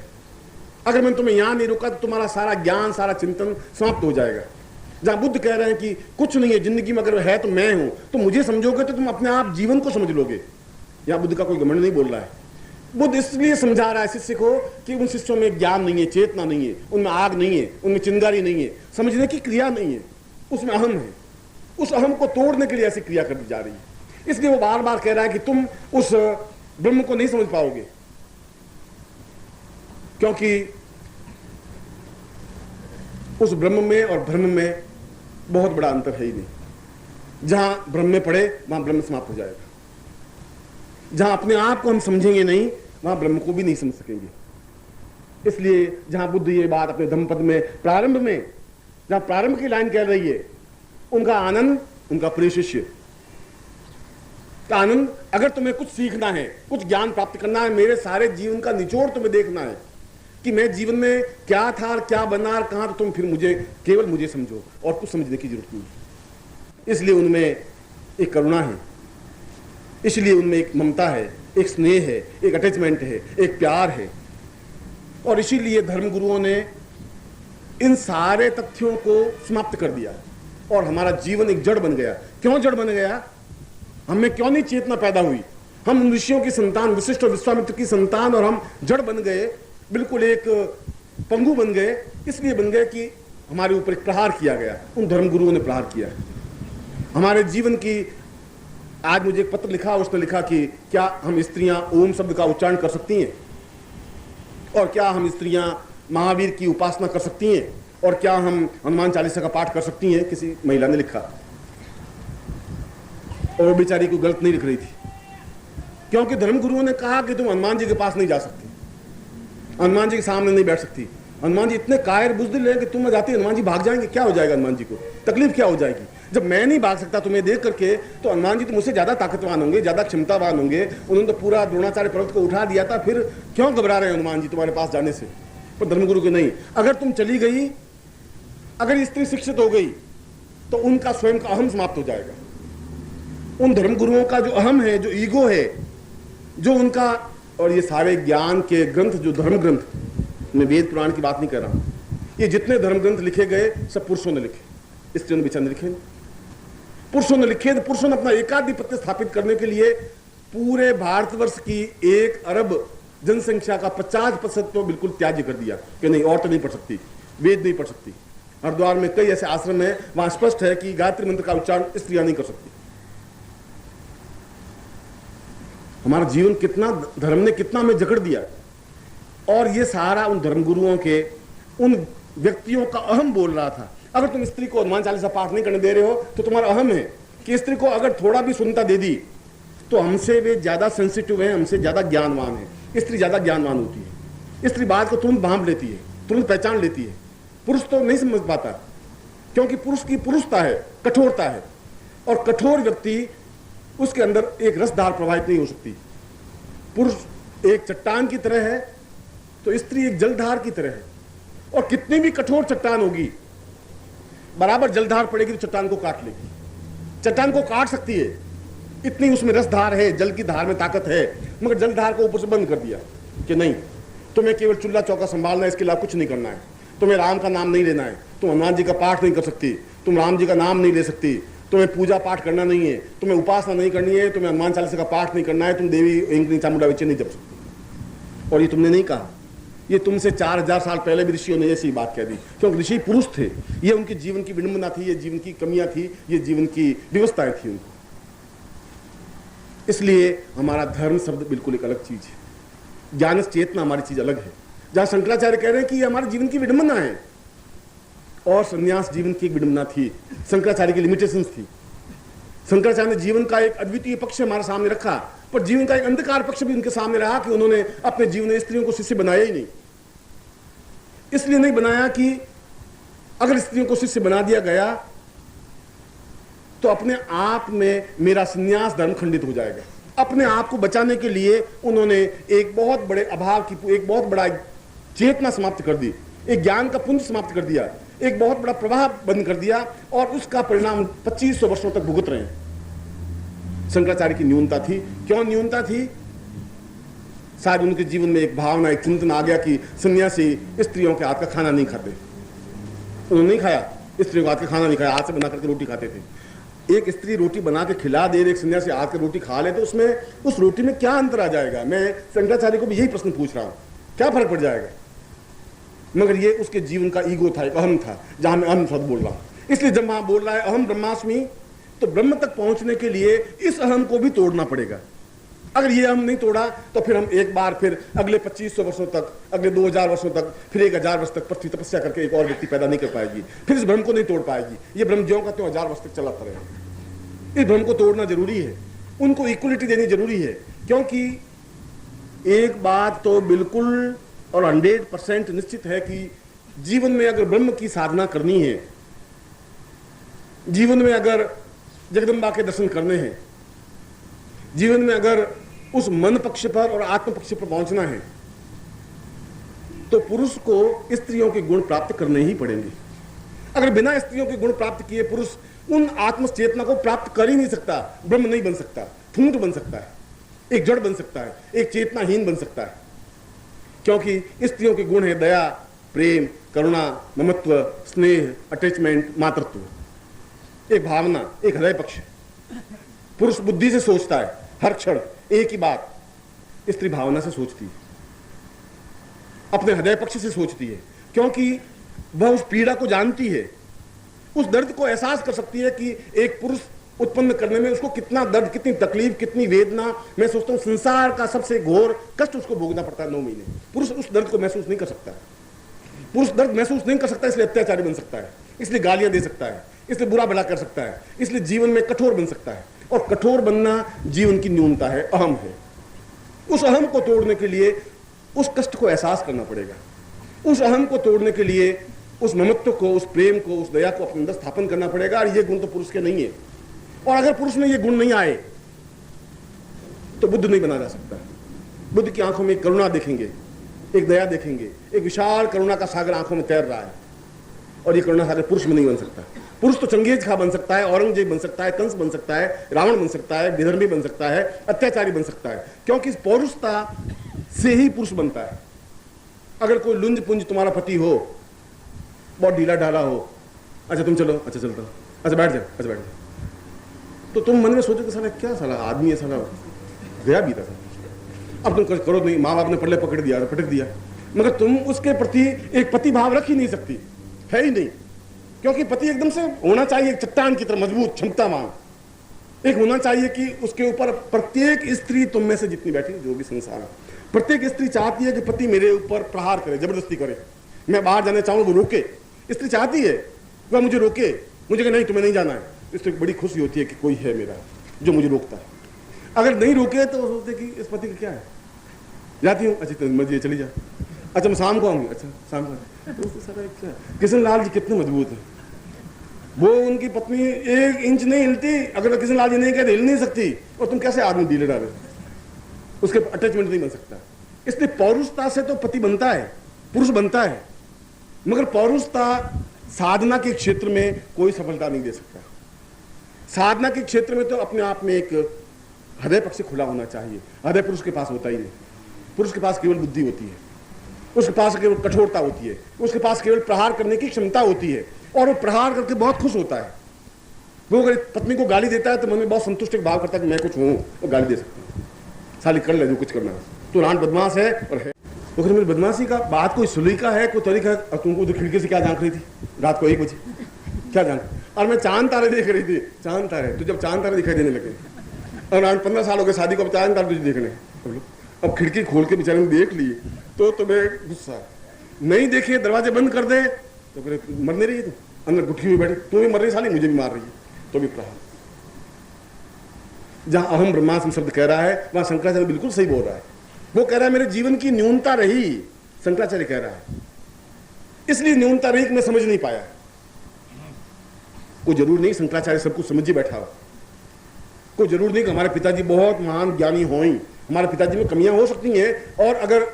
अगर मैंने तुम्हें यहां नहीं रोका तो तुम्हारा सारा ज्ञान, सारा चिंतन समाप्त हो जाएगा। जहां बुद्ध कह रहे हैं कि कुछ नहीं है जिंदगी में, अगर है तो मैं हूं, तो मुझे समझोगे तो तुम अपने आप जीवन को समझ लोगे। यहां बुद्ध का कोई घमंड नहीं बोल रहा है। बुद्ध इसलिए समझा रहा है शिष्य को कि उन शिष्यों में ज्ञान नहीं है, चेतना नहीं है, उनमें आग नहीं है, उनमें चिंगारी नहीं है, समझने की क्रिया नहीं है, उसमें अहम है। उस अहम को तोड़ने के लिए ऐसी क्रिया कर दी जा रही है। इसलिए वो बार बार कह रहा है कि तुम उस ब्रह्म को नहीं समझ पाओगे, क्योंकि उस ब्रह्म में और ब्रह्म में बहुत बड़ा अंतर है ही नहीं। जहां ब्रह्म में पड़े वहां ब्रह्म समाप्त हो जाएगा। जहां अपने आप को हम समझेंगे नहीं वहां ब्रह्म को भी नहीं समझ सकेंगे। इसलिए जहां बुद्ध ये बात अपने धम्मपद में प्रारंभ में, जहां प्रारंभ की लाइन कह रही है, उनका आनंद, उनका प्रिय शिष्य का आनंद, अगर तुम्हें कुछ सीखना है, कुछ ज्ञान प्राप्त करना है, मेरे सारे जीवन का निचोड़ तुम्हें देखना है कि मैं जीवन में क्या था और क्या बना और कहां, तो तुम फिर मुझे, केवल मुझे समझो और कुछ समझने की जरूरत नहीं। इसलिए उनमें एक करुणा है, इसलिए उनमें एक ममता है, एक स्नेह है, एक अटैचमेंट है, एक प्यार है। और इसीलिए धर्मगुरुओं ने इन सारे तथ्यों को समाप्त कर दिया और हमारा जीवन एक जड़ बन गया। क्यों जड़ बन गया? हमें क्यों नहीं चेतना पैदा हुई? हम ऋषियों की संतान, वशिष्ठ और विश्वामित्र की संतान, और हम जड़ बन गए, बिल्कुल एक पंगु बन गए। इसलिए बन गए कि हमारे ऊपर एक प्रहार किया गया, उन धर्मगुरुओं ने प्रहार किया हमारे जीवन की। आज मुझे एक पत्र लिखा, उसने लिखा कि क्या हम स्त्रियां ओम शब्द का उच्चारण कर सकती हैं, और क्या हम स्त्रियां महावीर की उपासना कर सकती हैं, और क्या हम हनुमान चालीसा का पाठ कर सकती हैं। किसी महिला ने लिखा, और वो बेचारी को गलत नहीं लिख रही थी, क्योंकि धर्मगुरुओं ने कहा कि तुम हनुमान जी के पास नहीं जा सकती, हनुमान जी के सामने नहीं बैठ सकती। हनुमान जी इतने कायर बुज़दिल हैं कि तुम जाती हनुमान जी भाग जाएंगे, क्या हो जाएगा हनुमान जी को, तकलीफ क्या हो जाएगी? जब मैं नहीं भाग सकता तुम्हें देख करके, तो हनुमान जी तो मुझसे ज्यादा ताकतवान होंगे, ज्यादा क्षमतावान होंगे। उन्होंने तो पूरा द्रोणाचार्य पर्वत को उठा दिया था, फिर क्यों घबरा रहे हैं हनुमान जी तुम्हारे पास जाने से? पर धर्मगुरु के नहीं, अगर तुम चली गई, अगर स्त्री शिक्षित हो गई, तो उनका स्वयं का अहम समाप्त हो जाएगा। उन धर्मगुरुओं का जो अहम है, जो ईगो है, जो उनका, और ये सारे ज्ञान के ग्रंथ, जो धर्म ग्रंथ, मैं वेद पुराण की बात नहीं कर रहा हूं, ये जितने धर्म ग्रंथ लिखे गए सब पुरुषों ने लिखे, स्त्रियों ने बेचारे लिखे। पुरुषों ने लिखे, तो पुरुषों ने अपना एकाधिपत्य स्थापित करने के लिए पूरे भारतवर्ष की 1 अरब जनसंख्या का 50% तो बिल्कुल त्याज्य कर दिया कि नहीं, औरतें नहीं पढ़ सकती, वेद नहीं पढ़ सकती। हरिद्वार में कई ऐसे आश्रम है, वहां स्पष्ट है कि गायत्री मंत्र का उच्चारण स्त्रियां नहीं कर सकती। हमारा जीवन कितना, धर्म ने कितना हमें जकड़ दिया, और ये सारा उन धर्मगुरुओं के, उन व्यक्तियों का अहम बोल रहा था। अगर तुम स्त्री को हनुमान चालीसा पाठ नहीं करने दे रहे हो, तो तुम्हारा अहम है कि स्त्री को अगर थोड़ा भी सुनता दे दी, तो हमसे वे ज्यादा सेंसिटिव है, हमसे ज्यादा ज्ञानवान है। स्त्री ज्यादा ज्ञानवान होती है, स्त्री बात को तुरंत भांप लेती है, तुरंत पहचान लेती है। पुरुष तो नहीं समझ पाता, क्योंकि पुरुष की पुरुषता है, कठोरता है, और कठोर व्यक्ति, उसके अंदर एक रसधार प्रवाहित नहीं हो सकती। पुरुष एक चट्टान की तरह है, तो स्त्री एक जलधार की तरह है, और कितनी भी कठोर चट्टान होगी, बराबर जलधार पड़ेगी तो चट्टान को काट लेगी। चट्टान को काट सकती है, इतनी उसमें रसधार है, जल की धार में ताकत है, मगर जलधार को ऊपर से बंद कर दिया कि नहीं, तुम्हें केवल चूल्हा चौका संभालना है, इसके अलावा कुछ नहीं करना है। तुम्हें राम का नाम नहीं लेना है, तुम हनुमान जी का पाठ नहीं कर सकती, तुम राम जी का नाम नहीं ले सकती, तुम्हें पूजा पाठ करना नहीं है, तुम्हें उपासना नहीं करनी है, तुम्हें हनुमान चालीसा का पाठ नहीं करना है, तुम देवी इंकनी चामुंडा विचे नहीं जप सकती। और ये तुमने नहीं कहा, ये तुमसे 4000 साल पहले भी ऋषियों ने ऐसी बात कह दी, क्योंकि ऋषि पुरुष थे। ये उनके जीवन की विडंबना थी, ये जीवन की कमियां थी, ये जीवन की व्यवस्थाएं थी उनको। इसलिए हमारा धर्म शब्द बिल्कुल एक अलग चीज है, ज्ञान चेतना हमारी चीज अलग है। जहां शंकराचार्य कह रहे हैं कि ये हमारे जीवन की विडंबना है, और संन्यास जीवन की एक विडंबना थी, शंकराचार्य की लिमिटेशंस थी। शंकराचार्य ने जीवन का एक अद्वितीय पक्ष हमारे सामने रखा, पर जीवन का एक अंधकार पक्ष भी उनके सामने रहा कि उन्होंने अपने जीवन में स्त्रियों को शिष्य बनाया ही नहीं। इसलिए नहीं बनाया कि अगर स्त्रियों को शिष्य बना दिया गया तो अपने आप में मेरा संन्यास धर्म खंडित हो जाएगा। अपने आप को बचाने के लिए उन्होंने एक बहुत बड़े अभाव की, एक बहुत बड़ा चेतना समाप्त कर दी, एक ज्ञान का पुंज समाप्त कर दिया, एक बहुत बड़ा प्रवाह बंद कर दिया, और उसका परिणाम 2500 वर्षों तक भुगत रहे हैं। शंकराचार्य की न्यूनता थी। क्यों न्यूनता थी? शायद उनके जीवन में एक भावना, एक चिंतन आ गया कि सन्यासी स्त्रियों के हाथ का खाना नहीं खाते। उन्होंने नहीं खाया, स्त्रियों का हाथ का खाना नहीं खाया, हाथ से बना करके रोटी खाते थे। एक स्त्री रोटी बना के खिला दे, एक सन्यासी हाथ की रोटी खा ले, तो उसमें, उस रोटी में क्या अंतर आ जाएगा? मैं शंकराचार्य को भी यही प्रश्न पूछ रहा हूं, क्या फर्क पड़ जाएगा? मगर ये उसके जीवन का ईगो था, एक अहम था, जहां मैं अहम शब्द बोल रहा हूं। इसलिए जब वहां बोल रहा है अहम ब्रह्मास्मि, तो ब्रह्म तक पहुंचने के लिए इस अहम को भी तोड़ना पड़ेगा। अगर ये अहम नहीं तोड़ा तो फिर हम एक बार फिर अगले 2500 वर्षों तक, अगले 2000 वर्षों तक, फिर 1000 वर्ष तक पृथ्वी तपस्या करके एक और व्यक्ति पैदा नहीं कर पाएगी, फिर इस भ्रम को नहीं तोड़ पाएगी। ये भ्रम ज्यों का त्यों 1000 वर्ष तक चलाता रहेगा। इस भ्रम को तोड़ना जरूरी है, उनको इक्वलिटी देनी जरूरी है, क्योंकि एक बात तो बिल्कुल और 100% निश्चित है कि जीवन में अगर ब्रह्म की साधना करनी है, जीवन में अगर जगदम्बा के दर्शन करने हैं, जीवन में अगर उस मन पक्ष पर और आत्म पक्ष पर पहुंचना है, तो पुरुष को स्त्रियों के गुण प्राप्त करने ही पड़ेंगे। अगर बिना स्त्रियों के गुण प्राप्त किए पुरुष उन आत्म चेतना को प्राप्त कर ही नहीं सकता, ब्रह्म नहीं बन सकता, ठूंठ बन सकता है, एक जड़ बन सकता है, एक चेतनाहीन बन सकता है। क्योंकि स्त्रियों के गुण है दया, प्रेम, करुणा, ममत्व, स्नेह, अटैचमेंट, मातृत्व, एक भावना, एक हृदय पक्ष। पुरुष बुद्धि से सोचता है हर क्षण एक ही बात, स्त्री भावना से सोचती है, अपने हृदय पक्ष से सोचती है, क्योंकि वह उस पीड़ा को जानती है, उस दर्द को एहसास कर सकती है कि एक पुरुष उत्पन्न करने में उसको कितना दर्द, कितनी तकलीफ, कितनी वेदना। मैं सोचता हूं संसार का सबसे घोर कष्ट उसको भोगना पड़ता है 9 महीने। पुरुष उस दर्द को महसूस नहीं कर सकता, पुरुष दर्द महसूस नहीं कर सकता, इसलिए अत्याचारी बन सकता है, इसलिए गालियां दे सकता है, इसलिए बुरा भला कर सकता है, इसलिए जीवन में कठोर बन सकता है। और कठोर बनना जीवन की न्यूनता है, अहम है। उस अहम को तोड़ने के लिए उस कष्ट को एहसास करना पड़ेगा, उस अहम को तोड़ने के लिए उस ममत्व को, उस प्रेम को, उस दया को अपने अंदर स्थापन करना पड़ेगा। और ये गुण तो पुरुष के नहीं है, और अगर पुरुष में ये गुण नहीं आए तो बुद्ध नहीं बना जा सकता। बुद्ध की आंखों में करुणा देखेंगे, एक दया देखेंगे, एक विशाल करुणा का सागर आंखों में तैर रहा है, और ये करुणा सागर पुरुष में नहीं बन सकता। पुरुष तो चंगेज खा बन सकता है, औरंगजेब बन सकता है, कंस बन सकता है, रावण बन सकता है, विधर्मी बन सकता है, अत्याचारी बन सकता है, क्योंकि इस पौरुषता से ही पुरुष बनता है। अगर कोई लुंज पुंज तुम्हारा पति हो, बहुत ढीला ढाला हो, अच्छा तुम चलो, अच्छा चलता हूं, अच्छा बैठ जाओ, अच्छा बैठ जाओ, तो तुम मन में सोचो कि साला क्या साला आदमी है, साला गया भी था, अब तुम करो नहीं, माँ बाप ने पल्ले पकड़ दिया, पटक दिया, मगर तुम उसके प्रति एक पति भाव रख ही नहीं सकती, है ही नहीं। क्योंकि पति एकदम से होना चाहिए एक चट्टान की तरह मजबूत, क्षमतावान, एक होना चाहिए कि उसके ऊपर प्रत्येक स्त्री, तुम में से जितनी बैठी जो भी संसार है, प्रत्येक स्त्री चाहती है कि पति मेरे ऊपर प्रहार करे, जबरदस्ती करे, मैं बाहर जाना चाहूँ वो रोके। स्त्री चाहती है वह मुझे रोके, मुझे कहे नहीं तुम्हें नहीं जाना है, इससे बड़ी खुशी होती है कि कोई है मेरा जो मुझे रोकता है। अगर नहीं रोके तो सोचते कि इस पति का क्या है, जाती हूँ, अच्छा मर्जी चली जा, अच्छा मैं शाम को आऊंगी, अच्छा शाम को, तो किशन लाल जी कितने मजबूत है, वो उनकी पत्नी 1 इंच नहीं हिलती, अगर किशन लाल जी नहीं कहते हिल नहीं सकती, और तुम कैसे आदमी ढीले डाले, उसके अटैचमेंट नहीं बन सकता। इसलिए पौरुषता से तो पति बनता है, पुरुष बनता है, मगर पौरुषता साधना के क्षेत्र में कोई सफलता नहीं दे सकता। साधना के क्षेत्र में तो अपने आप में एक हृदय पक्ष खुला होना चाहिए। हृदय पुरुष के पास होता ही नहीं, पुरुष के पास केवल बुद्धि होती है, उसके पास केवल कठोरता होती है, उसके पास केवल प्रहार करने की क्षमता होती है, और वो प्रहार करके बहुत खुश होता है। वो अगर पत्नी को गाली देता है तो मन में बहुत संतुष्ट भाव करता है कि मैं कुछ हूं और गाली दे सकता हूं, साली कर ले जो कुछ करना है, तो रान बदमाश है और है। तो फिर मेरी बदमाशी का बात कोई सलीका है, कोई तरीका है। और तुमको तो खिड़की से क्या झांक रही थी रात को 1 बजे, क्या झांक, और मैं चांद तारे देख रही थी, चांद तारे, तो जब चांद तारे दिखाई देने लगे, और आज 15 साल हो गए शादी को, अब चांद तारे तुझे देखने, अब खिड़की खोल के बेचारे ने देख ली तो तुम्हें गुस्सा, नहीं देखे दरवाजे बंद कर दे तो फिर मर नहीं रही, तो अंदर गुटकी हुई बैठी, तू भी मर रही साली, मुझे भी मार रही है, तो भी प्रहार। जहां अहम ब्रह्मास्म शब्द कह रहा है वहां शंकराचार्य बिल्कुल सही बोल रहा है। वो कह रहा है मेरे जीवन की न्यूनता रही, शंकराचार्य कह रहा है, इसलिए न्यूनता रही कि मैं समझ नहीं पाया। कोई जरूर नहीं शंकराचार्य सब कुछ समझ ही बैठा हो, कोई जरूर नहीं कि हमारे पिताजी बहुत महान ज्ञानी हो, हमारे पिताजी में कमियां हो सकती हैं, और अगर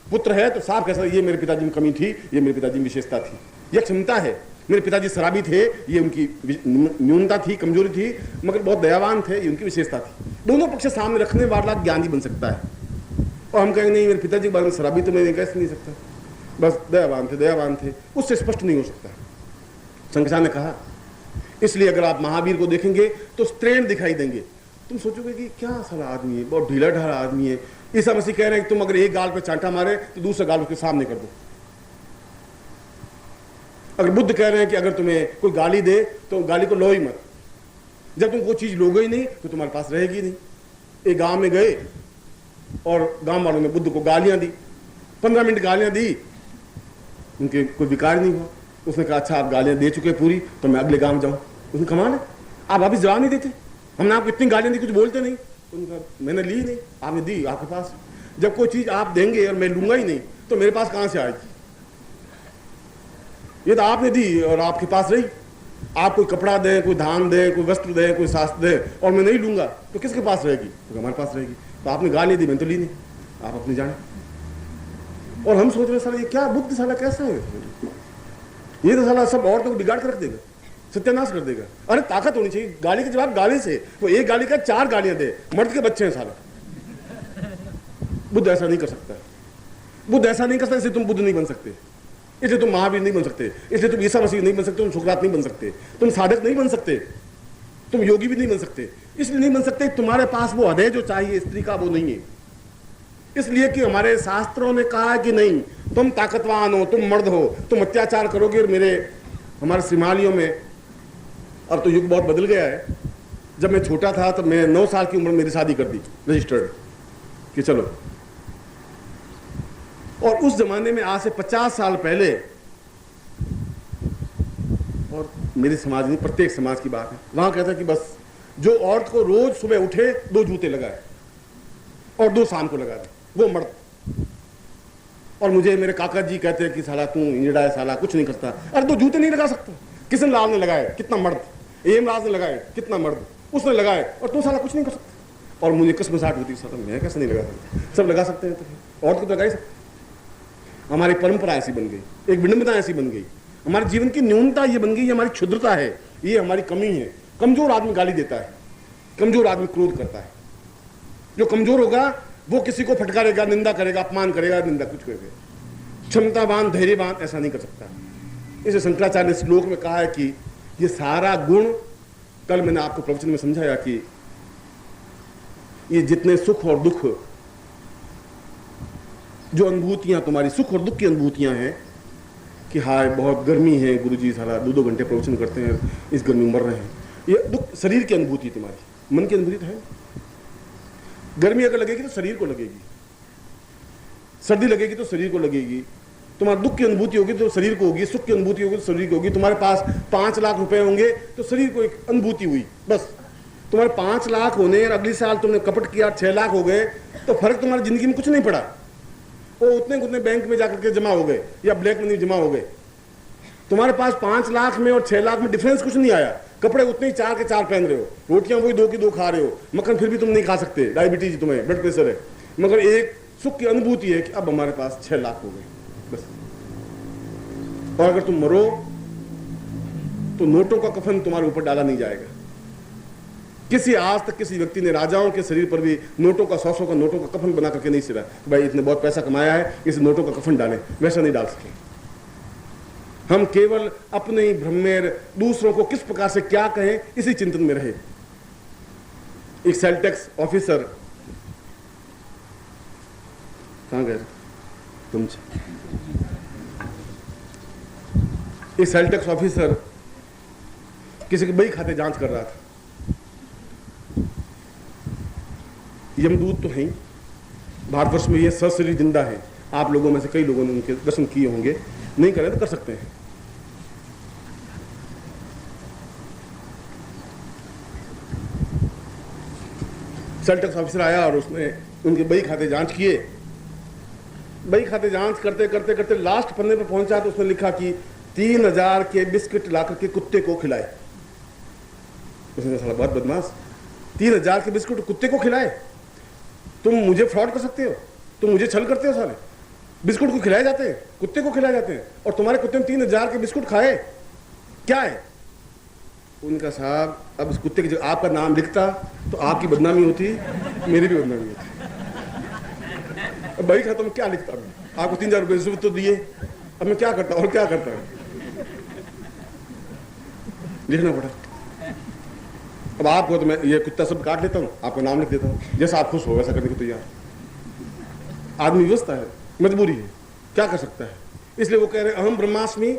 पुत्र है तो साफ कैसा ये मेरे पिताजी में कमी थी, ये मेरे पिताजी में विशेषता थी, यह क्षमता है। मेरे पिताजी शराबी थे, ये उनकी न्यूनता थी, कमजोरी थी, मगर बहुत दयावान थे, ये उनकी विशेषता थी। दोनों पक्ष सामने रखने वाला ज्ञानी बन सकता है। और हम कहेंगे नहीं मेरे पिताजी के बारे में शराबी तो मैं कैसे नहीं सकता, बस दयावान थे, उससे स्पष्ट नहीं हो सकता। शंकराचार्य ने कहा, इसलिए अगर आप महावीर को देखेंगे तो स्त्रीण दिखाई देंगे, तुम सोचोगे कि क्या साला आदमी है, बहुत ढीला ढाला आदमी है। ईसा मसीह कह रहे हैं कि तुम अगर एक गाल पे चांटा मारे तो दूसरा गाल उसके सामने कर दो। अगर बुद्ध कह रहे हैं कि अगर तुम्हें कोई गाली दे तो गाली को लो ही मत, जब तुम वो चीज लोगे ही नहीं तो तुम्हारे पास रहेगी नहीं। एक गांव में गए और गांव वालों ने बुद्ध को गालियां दी, 15 मिनट गालियां दी, उनके कोई विकार नहीं हुआ। उसने कहा अच्छा आप गालियां दे चुके पूरी, तो मैं अगले गांव जाऊं। उसने कमाल है, आप वापिस जवाब नहीं देते, हमने आपको इतनी गालियां दी कुछ बोलते नहीं। उनका मैंने ली नहीं, आपने दी, आपके पास। जब कोई चीज आप देंगे और मैं लूंगा ही नहीं तो मेरे पास कहां से आएगी? ये तो आपने दी और आपके पास रही। आप कोई कपड़ा दे, कोई धान दे, कोई वस्त्र दे, कोई शास्त्र दे और मैं नहीं लूंगा तो किसके पास रहेगी? तो हमारे पास रहेगी। तो आपने गाली दी, मैंने तो ली नहीं, आप अपनी जाने। और हम सोच रहे साला ये क्या बुद्ध साला कैसा है, ये तो साला सब औरतों को बिगाड़ कर रख देगा, सत्यानाश कर देगा। अरे ताकत होनी चाहिए, गाली के जवाब गाली से। वो एक गाली का 4 गालियां दे, मर्द के बच्चे हैं साला। बुद्ध ऐसा नहीं कर सकता, बुद्ध ऐसा नहीं कर सकता। इसलिए तुम बुद्ध नहीं बन सकते, इसलिए तुम महावीर नहीं बन सकते, इसलिए तुम ईसा मसीह नहीं बन सकते, तुम सुकरात नहीं बन सकते, तुम साधक नहीं बन सकते, तुम योगी भी नहीं बन सकते। इसलिए नहीं बन सकते तुम्हारे पास वो हृदय जो चाहिए स्त्री का वो नहीं है। इसलिए कि हमारे शास्त्रों ने कहा है कि नहीं, तुम ताकतवान हो, तुम मर्द हो, तुम अत्याचार करोगे। और हमारे श्रीमालियों में अब तो युग बहुत बदल गया है। जब मैं छोटा था तब मैं 9 साल की उम्र में मेरी शादी कर दी, रजिस्टर्ड, कि चलो। और उस जमाने में आज से 50 साल पहले, और मेरे समाज में प्रत्येक समाज की बात है, वहां कहता है कि बस जो औरत को रोज सुबह उठे 2 जूते लगाए और 2 शाम को लगा दे, वो मर्द। और मुझे मेरे काका जी कहते हैं कि साला तू इंजड़ा है, साला कुछ नहीं करता। अरे 2 जूते नहीं लगा सकता, किशन लाल ने लगाए, कितना मर्द। एमराज ने लगाए, कितना मर्द। उसने लगाए और तू साला कुछ नहीं कर सकता। और मुझे कसमसाहट होती, साला मैं कैसे नहीं लगा सकता, सब लगा सकते हैं, तो औरत को तो लगा ही सकते। हमारी परंपरा ऐसी बन गई, एक विडंबना ऐसी बन गई, हमारे जीवन की न्यूनता ये बन गई, ये हमारी क्षुद्रता है, ये हमारी कमी है। कमजोर आदमी गाली देता है, कमजोर आदमी क्रोध करता है। जो कमजोर होगा वो किसी को फटकारेगा, निंदा करेगा, अपमान करेगा, निंदा कुछ करेगा। क्षमतावान, धैर्यवान ऐसा नहीं कर सकता। इसे शंकराचार्य ने श्लोक में कहा है कि ये सारा गुण, कल मैंने आपको प्रवचन में समझाया कि ये जितने सुख और दुख, जो अनुभूतियां तुम्हारी सुख और दुख की अनुभूतियां हैं कि हाय बहुत गर्मी है, गुरुजी साला 2-2 घंटे प्रवचन करते हैं, इस गर्मी में मर रहे हैं, ये दुख शरीर की अनुभूति है तुम्हारी, मन की अनुभूति तो है। गर्मी अगर लगेगी तो शरीर को लगेगी, सर्दी लगेगी तो शरीर को लगेगी। तुम्हारा दुख की अनुभूति होगी तो शरीर को होगी, सुख की अनुभूति होगी तो शरीर को होगी। तुम्हारे पास 5 लाख रुपए होंगे तो शरीर को एक अनुभूति हुई, बस। तुम्हारे 5 लाख होने और अगले साल तुमने कपट किया 6 लाख हो गए तो फर्क तुम्हारी जिंदगी में कुछ नहीं पड़ा। वो उतने बैंक में जाकर के जमा हो गए या ब्लैक मनी जमा हो गए। तुम्हारे पास 5 लाख में और 6 लाख में डिफरेंस कुछ नहीं आया। कपड़े उतने ही 4 के 4 पहन रहे हो, रोटियां वही 2 की 2 खा रहे हो, मक्खन फिर भी तुम नहीं खा सकते, डायबिटीज तुम्हें, ब्लड प्रेशर है, मगर एक सुख की अनुभूति है कि अब हमारे पास 6 लाख हो गए, बस। और अगर तुम मरो तो नोटों का कफन तुम्हारे ऊपर डाला नहीं जाएगा। किसी आज तक किसी व्यक्ति ने राजाओं के शरीर पर भी नोटों का 100 का नोटों का कफन बना करके नहीं सिरा कि भाई इतने बहुत पैसा कमाया है, इस नोटों का कफन डालें, वैसा नहीं डाल सके। हम केवल अपने ही भ्रम में दूसरों को किस प्रकार से क्या कहें इसी चिंतन में रहे। एक सेल टैक्स ऑफिसर, कहां गए तुम? एक सेल टैक्स ऑफिसर किसी के बही खाते जांच कर रहा था। यमदूत तो है, भारतवर्ष में ये सशरीर जिंदा है। आप लोगों में से कई लोगों ने उनके दर्शन किए होंगे, नहीं करें तो कर सकते हैं। सेल टैक्स ऑफिसर आया और उसने उनके बही खाते जांच किए। बही खाते जांच करते करते करते लास्ट पन्ने पे पहुंचा तो उसने लिखा कि 3000 के बिस्किट लाकर के कुत्ते को खिलाए। उसने कहा बहुत बदमाश, 3000 के बिस्कुट कुत्ते को खिलाए? तुम मुझे फ्रॉड कर सकते हो, तुम मुझे छल करते हो साले। बिस्कुट को खिलाए जाते हैं, कुत्ते को खिलाए जाते हैं, और तुम्हारे कुत्ते ने 3000 के बिस्कुट खाए, क्या है? उनका साहब अब इस कुत्ते की जगह आपका नाम लिखता तो आपकी बदनामी होती, मेरी भी बदनामी होती। अब भाई खाता मैं क्या लिखता, मैं आपको 3000 रुपये तो दिए, अब मैं क्या करता और क्या करता, लिखना पड़ा। अब आपको तो मैं ये कुत्ता सब काट लेता हूँ, आपका नाम लिख देता हूँ, जैसा आप खुश हो वैसा करने को तैयार। आदमी व्यवस्था है, मजबूरी है, क्या कर सकता है। इसलिए वो कह रहे अहम ब्रह्मास्मि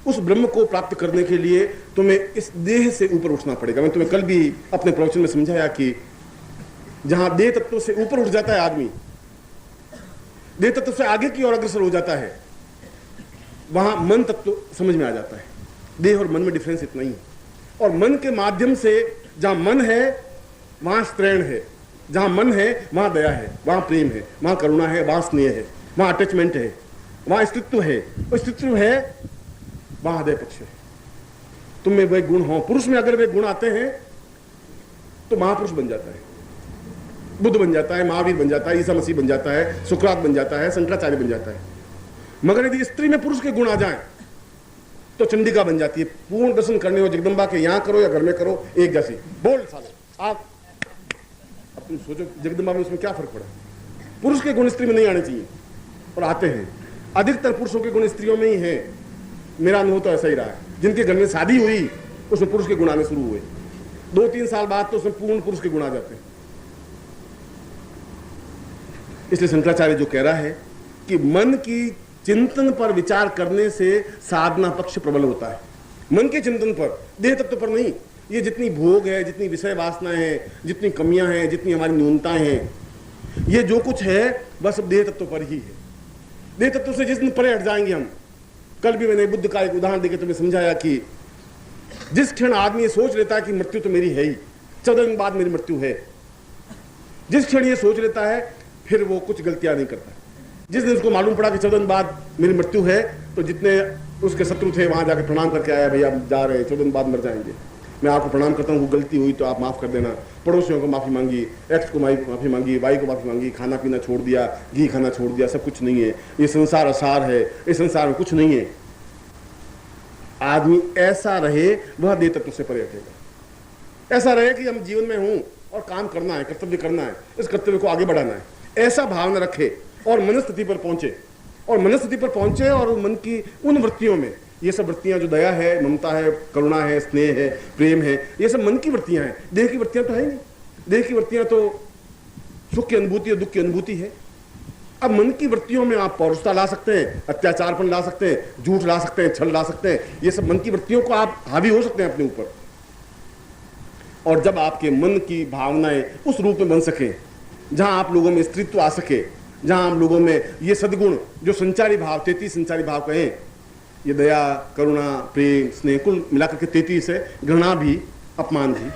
उस ब्रह्म को प्राप्त करने के लिए तुम्हें इस देह से ऊपर उठना पड़ेगा। मैं तुम्हें कल भी अपने प्रवचन में समझाया कि जहां देह तत्व से ऊपर उठ जाता है आदमी, देह तत्व से आगे की ओर अग्रसर हो जाता है, वहां मन तत्व समझ में आ जाता है। देह और मन में डिफरेंस इतना ही है। और मन के माध्यम से जहां मन है वहां स्त्रैण है, जहां मन है वहां दया है, वहां प्रेम है, वहां करुणा है, वहां स्नेह है, वहां अटैचमेंट है, वहां अस्तित्व है, अस्तित्व है, वहां हृदय पक्ष है। तुम में वे गुण हो, पुरुष में अगर वे गुण आते हैं तो महापुरुष बन जाता है, बुद्ध बन जाता है, महावीर बन जाता है, ईसा मसीह बन जाता है, सुकरात बन जाता है, शंकराचार्य बन जाता है। मगर यदि स्त्री में पुरुष के गुण आ जाएं तो चंडिका बन जाती है। पूर्ण दर्शन करने हो जगदम्बा के, यहां करो या घर में करो एक जैसी। बोल साले आप, अब तुम सोचो जगदम्बा में उसमें क्या फर्क पड़ा। पुरुष के गुण स्त्री में नहीं आने चाहिए और आते हैं। अधिकतर पुरुषों के गुण स्त्रियों में ही है। मेरा अनुभव तो ऐसा ही रहा है। जिनके घर में शादी हुई उसमें पुरुष के गुण आने शुरू हुए, 2-3 साल बाद तो उसमें पूर्ण पुरुष के गुण आ जाते हैं। इसलिए शंकराचार्य जो कह रहा है कि मन की चिंतन पर विचार करने से साधना पक्ष प्रबल होता है। मन के चिंतन पर, देह तत्व पर नहीं। ये जितनी भोग है, जितनी विषय वासनाएं हैं, जितनी कमियां हैं, जितनी हमारी न्यूनताएं हैं, ये जो कुछ है बस देह तत्व पर ही है। देह तत्व से जिस दिन परे हट जाएंगे हम। कल भी मैंने बुद्ध का एक उदाहरण देकर तुम्हें समझाया कि जिस क्षण आदमी ये सोच लेता है कि मृत्यु तो मेरी है ही, 14 दिन बाद मेरी मृत्यु है, जिस क्षण ये सोच लेता है फिर वो कुछ गलतियां नहीं करता। जिस दिन उसको मालूम पड़ा कि 14 दिन बाद मेरी मृत्यु है तो जितने उसके शत्रु थे वहां जाकर प्रणाम करके आया, भैया आप जा रहे हैं, 14 दिन बाद मर जाएंगे, मैं आपको प्रणाम करता हूँ, गलती हुई तो आप माफ कर देना। पड़ोसियों को माफी मांगी, एक्स को माफी मांगी, वाई को माफी मांगी, खाना पीना छोड़ दिया, घी खाना छोड़ दिया, सब कुछ नहीं है, ये संसार असार है, इस संसार में कुछ नहीं है। आदमी ऐसा रहे वह देह तत्व से परे हटेगा। ऐसा रहे कि हम जीवन में हूं और काम करना है, कर्तव्य करना है, इस कर्तव्य को आगे बढ़ाना है, ऐसा भावना रखे और मनस्थिति पर पहुंचे। और मनस्थिति पर पहुंचे और मन की उन वृत्तियों में, ये सब वृत्तियां जो दया है, ममता है, करुणा है, स्नेह है, प्रेम है, ये सब मन की वृत्तियां हैं। देह की वृत्तियां तो है नहीं। देह की वृत्तियां तो सुख की अनुभूति और दुख की अनुभूति है। अब मन की वृत्तियों में आप पौरुषता ला सकते हैं, अत्याचारपन ला सकते हैं, झूठ ला सकते हैं, छल ला सकते हैं। ये सब मन की वृत्तियों को आप हावी हो सकते हैं अपने ऊपर। और जब आपके मन की भावनाएं उस रूप में बन सके जहां आप लोगों में स्त्रीत्व आ सके, जहां आप लोगों में ये सद्गुण जो संचारी भाव, 33 संचारी भाव कहें, ये दया, करुणा, प्रेम, स्नेह, कुल मिलाकर के 33 है, घृणा भी, अपमान भी,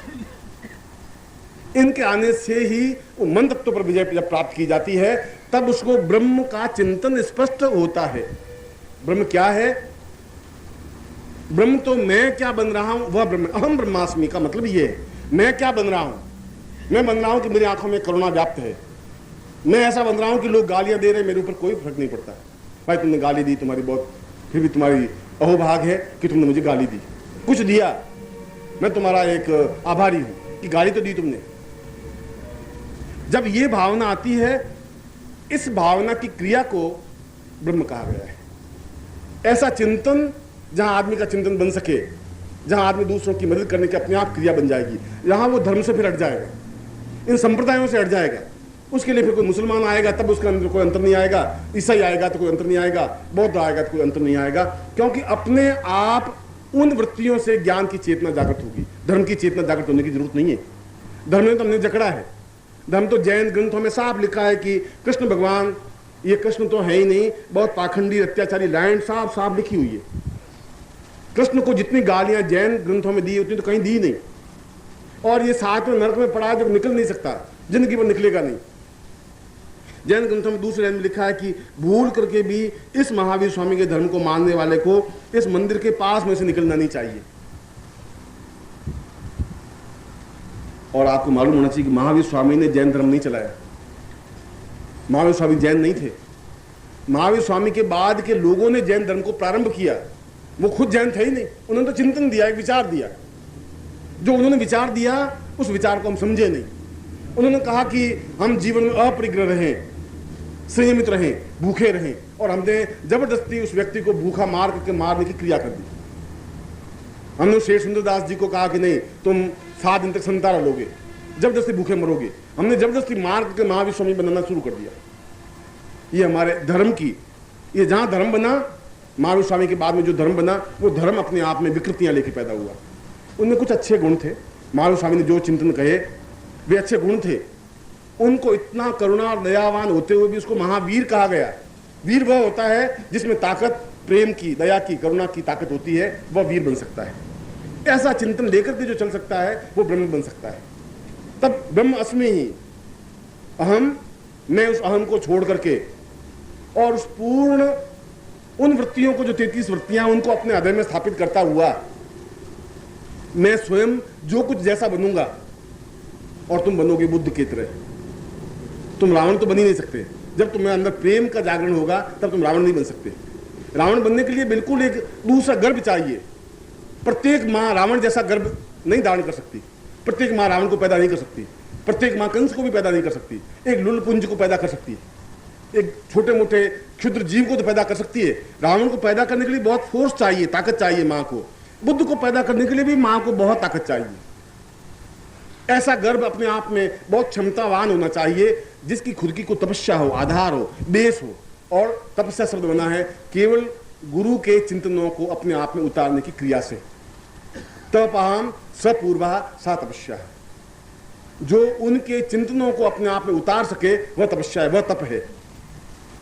इनके आने से ही मन तत्व पर विजय जब प्राप्त की जाती है तब उसको ब्रह्म का चिंतन स्पष्ट होता है। ब्रह्म क्या है? ब्रह्म तो मैं क्या बन रहा हूं वह ब्रह्म। अहम ब्रह्मास्मि का मतलब ये है, मैं क्या बन रहा हूं? मैं बन रहा हूं कि मेरी आंखों में करुणा व्याप्त है। मैं ऐसा बन रहा हूं कि लोग गालियां दे रहे हैं, मेरे ऊपर कोई फर्क नहीं पड़ता। भाई तुमने गाली दी, तुम्हारी बहुत, फिर भी तुम्हारी अहोभाग है कि तुमने मुझे गाली दी, कुछ दिया, मैं तुम्हारा एक आभारी हूं कि गाली तो दी तुमने। जब ये भावना आती है, इस भावना की क्रिया को ब्रह्म कहा गया है। ऐसा चिंतन जहां आदमी का चिंतन बन सके, जहां आदमी दूसरों की मदद करने की अपने आप क्रिया बन जाएगी, जहां वो धर्म से फिर हट जाएगा, इन संप्रदायों से हट जाएगा। उसके लिए फिर कोई मुसलमान आएगा तब उसके अंदर कोई अंतर नहीं आएगा, ईसाई आएगा तो कोई अंतर नहीं आएगा, बौद्ध आएगा तो कोई अंतर नहीं आएगा, क्योंकि अपने आप उन वृत्तियों से ज्ञान की चेतना जागृत होगी। धर्म की चेतना जागृत होने की जरूरत नहीं है। धर्म ने तो हमने जकड़ा है। धर्म तो जैन ग्रंथों में साफ लिखा है कि कृष्ण भगवान, ये कृष्ण तो है ही नहीं, बहुत पाखंडी अत्याचारी लाइन साफ साफ लिखी हुई है। कृष्ण को जितनी गालियां जैन ग्रंथों में दी उतनी तो कहीं दी नहीं। और ये 7वें नरक में पड़ा जो निकल नहीं सकता, जिंदगी भर निकलेगा नहीं। जैन ग्रंथों में दूसरे लाइन में लिखा है कि भूल करके भी इस महावीर स्वामी के धर्म को मानने वाले को इस मंदिर के पास में से निकलना नहीं चाहिए। और आपको मालूम होना चाहिए कि महावीर स्वामी ने जैन धर्म नहीं चलाया। महावीर स्वामी जैन नहीं थे। महावीर स्वामी के बाद के लोगों ने जैन धर्म को प्रारंभ किया। वो खुद जैन थे ही नहीं। उन्होंने तो चिंतन दिया, एक विचार दिया। जो उन्होंने विचार दिया उस विचार को हम समझे नहीं। उन्होंने कहा कि हम जीवन में अपरिग्रह रहें, संयमित रहें, भूखे रहें, और हमने जबरदस्ती उस व्यक्ति को भूखा मार करके मारने की क्रिया कर दी। हमने शेर सुंदरदास जी को कहा कि नहीं, तुम 7 दिन तक संतारा लोगे, जबरदस्ती भूखे मरोगे। हमने जबरदस्ती मार करके महावीर स्वामी बनाना शुरू कर दिया। ये हमारे धर्म की, ये जहां धर्म बना महावीर स्वामी के बाद में जो धर्म बना वो धर्म अपने आप में विकृतियां लेके पैदा हुआ। उनमें कुछ अच्छे गुण थे, महावीर स्वामी ने जो चिंतन कहे वे अच्छे गुण थे। उनको इतना करुणा और दयावान होते हुए भी उसको महावीर कहा गया। वीर वह होता है जिसमें ताकत प्रेम की, दया की, करुणा की ताकत होती है, वह वीर बन सकता है। ऐसा चिंतन लेकर के जो चल सकता है वो ब्रह्म बन सकता है। तब ब्रह्म अस्मि ही अहम, मैं उस अहम को छोड़ करके और उस पूर्ण उन वृत्तियों को जो 33 वृत्तियां उनको अपने हृदय में स्थापित करता हुआ मैं स्वयं जो कुछ जैसा बनूंगा और तुम बनोगे बुद्ध की तरह। तुम रावण तो बन ही नहीं सकते। जब तुम्हें अंदर प्रेम का जागरण होगा तब तुम रावण नहीं बन सकते। रावण बनने के लिए बिल्कुल एक दूसरा गर्भ चाहिए। प्रत्येक माँ रावण जैसा गर्भ नहीं धारण कर सकती, प्रत्येक माँ रावण को पैदा नहीं कर सकती, प्रत्येक माँ कंस को भी पैदा नहीं कर सकती। एक लुलपुंज को पैदा कर सकती है, एक छोटे मोटे क्षुद्र जीव को तो पैदा कर सकती है। रावण को पैदा करने के लिए बहुत फोर्स चाहिए, ताकत चाहिए माँ को। बुद्ध को पैदा करने के लिए भी माँ को बहुत ताकत चाहिए। ऐसा गर्भ अपने आप में बहुत क्षमतावान होना चाहिए, जिसकी खुद की कोई तपस्या हो, आधार हो, बेस हो। और तपस्या शब्द बना है केवल गुरु के चिंतनों को अपने आप में उतारने की क्रिया से। तपहम सपूर्वा सा तपस्या है। जो उनके चिंतनों को अपने आप में उतार सके वह तपस्या है, वह तप है।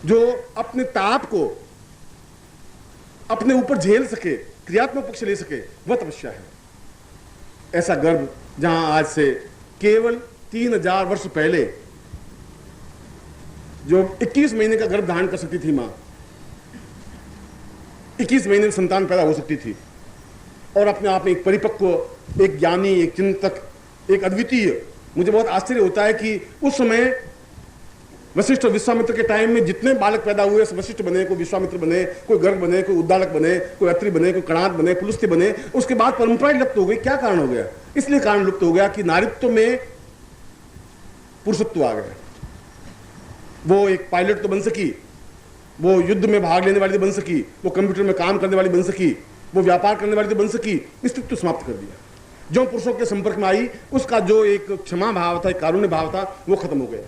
जो अपने ताप को अपने ऊपर झेल सके, क्रियात्मक पक्ष ले सके, वह तपस्या है। ऐसा गर्भ जहां आज से केवल 3000 वर्ष पहले जो 21 महीने का गर्भ धारण कर सकती थी मां, 21 महीने में संतान पैदा हो सकती थी और अपने आप में एक परिपक्व, एक ज्ञानी, एक चिंतक, एक अद्वितीय। मुझे बहुत आश्चर्य होता है कि उस समय वशिष्ठ और विश्वामित्र के टाइम में जितने बालक पैदा हुए, वशिष्ठ बने, कोई विश्वामित्र बने, कोई गर्ग बने, कोई उद्दालक बने, कोई अत्रि बने, कोई कणाद बने, पुलस्त्य बने, उसके बाद परंपरा लुप्त हो गई। क्या कारण हो गया? इसलिए कारण लुप्त हो गया कि नारीत्व में पुरुषत्व आ गया। वो एक पायलट तो बन सकी, वो युद्ध में भाग लेने वाली तो बन सकी, वो कंप्यूटर में काम करने वाली बन सकी, वो व्यापार करने वाली तो बन सकी, स्त्रीत्व समाप्त कर दिया। जो पुरुषों के संपर्क में आई उसका जो एक क्षमा भाव था, एक कारुण्य भाव था, वो खत्म हो गया।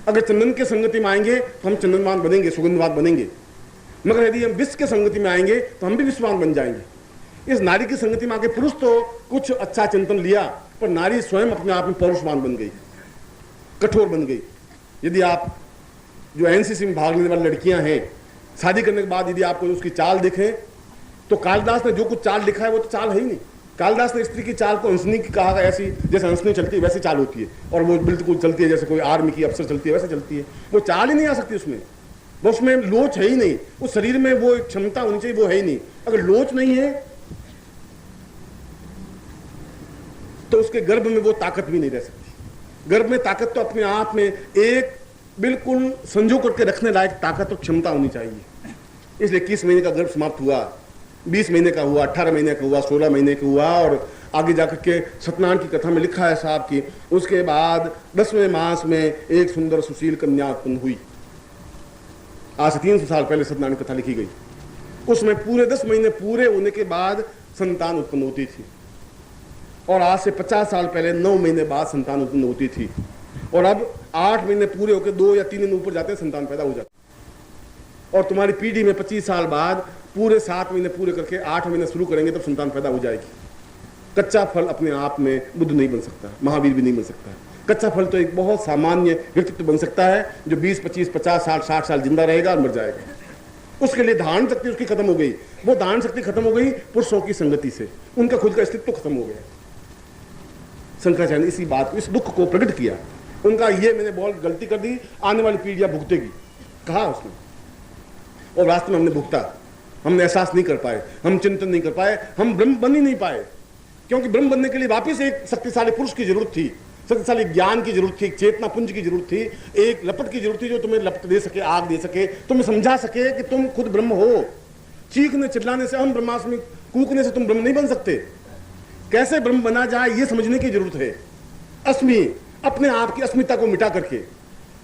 अगर चंदन के संगति में आएंगे तो हम चंदनवान बनेंगे, सुगंधवान बनेंगे, मगर यदि हम विश्व के संगति में आएंगे तो हम भी विश्ववान बन जाएंगे। इस नारी की संगति में आके पुरुष तो कुछ अच्छा चिंतन लिया, पर नारी स्वयं अपने आप में पौरुषवान बन गई, कठोर बन गई। यदि आप जो एनसीसी में भाग लेने वाली लड़कियां हैं, शादी करने के बाद यदि आपको उसकी चाल देखें तो कालिदास ने जो कुछ चाल लिखा है वो तो चाल है ही नहीं। कालिदास ने स्त्री की चाल को हंसनी की कहा है, ऐसी जैसे हंसनी चलती है वैसी चाल होती है, और वो बिल्कुल चलती है जैसे कोई आर्मी की अफसर चलती है वैसे चलती है। वो चाल ही नहीं आ सकती उसमें, वो उसमें लोच है ही नहीं, उस शरीर में वो क्षमता होनी चाहिए, वो है ही नहीं। अगर लोच नहीं है तो उसके गर्भ में वो ताकत भी नहीं रह सकती। गर्भ में ताकत तो अपने आप में एक बिल्कुल संजो करके रखने लायक ताकत और क्षमता होनी चाहिए। इसलिए 21 महीने का गर्भ समाप्त हुआ, 20 महीने का हुआ, 18 महीने का हुआ, 16 महीने का हुआ, और आगे जाकर के सत्यनारायण की कथा में लिखा है साहब की उसके बाद 10वें मास में एक सुंदर सुशील कन्या उत्पन्न हुई। आज से 300 साल पहले सत्यनारायण की कथा लिखी गई। उसमें पूरे 10 महीने पूरे होने के बाद संतान उत्पन्न होती थी, और आज से 50 साल पहले 9 महीने बाद संतान उत्पन्न होती थी, और अब 8 महीने पूरे होकर 2 या 3 दिन ऊपर जाते हैं संतान पैदा हो जाती। और तुम्हारी पीढ़ी में 25 साल बाद पूरे 7 महीने पूरे करके 8 महीने शुरू करेंगे तब संतान पैदा हो जाएगी। कच्चा फल अपने आप में बुद्ध नहीं बन सकता, महावीर भी नहीं बन सकता। कच्चा फल तो एक बहुत सामान्य व्यक्तित्व बन सकता है जो 20, 25, 50 साल, 60 साल जिंदा रहेगा और मर जाएगा। उसके लिए धारण शक्ति उसकी खत्म हो गई। वो धारण शक्ति खत्म हो गई पुरुषों की संगति से, उनका खुद का अस्तित्व खत्म हो गया। शंकराचार्य ने इसी बात को, इस दुख को प्रकट किया। उनका ये मैंने बहुत गलती कर दी, आने वाली पीढ़ियां भुगतेगी, कहा उसने, और वास्तव में हमने भुगता। हमने एहसास नहीं कर पाए, हम चिंतन नहीं कर पाए, हम ब्रह्म बन ही नहीं पाए, क्योंकि ब्रह्म बनने के लिए वापिस एक शक्तिशाली पुरुष की जरूरत थी, शक्तिशाली ज्ञान की जरूरत थी, एक चेतना पुंज की जरूरत थी, एक लपट की जरूरत थी जो तुम्हें लपट दे सके, आग दे सके, तुम्हें समझा सके कि तुम खुद ब्रह्म हो। चीखने चिल्लाने से, हम ब्रह्मास्मि कूकने से तुम ब्रह्म नहीं बन सकते। कैसे ब्रह्म बना जाए ये समझने की जरूरत है। अस्मि, अपने आप की अस्मिता को मिटा करके,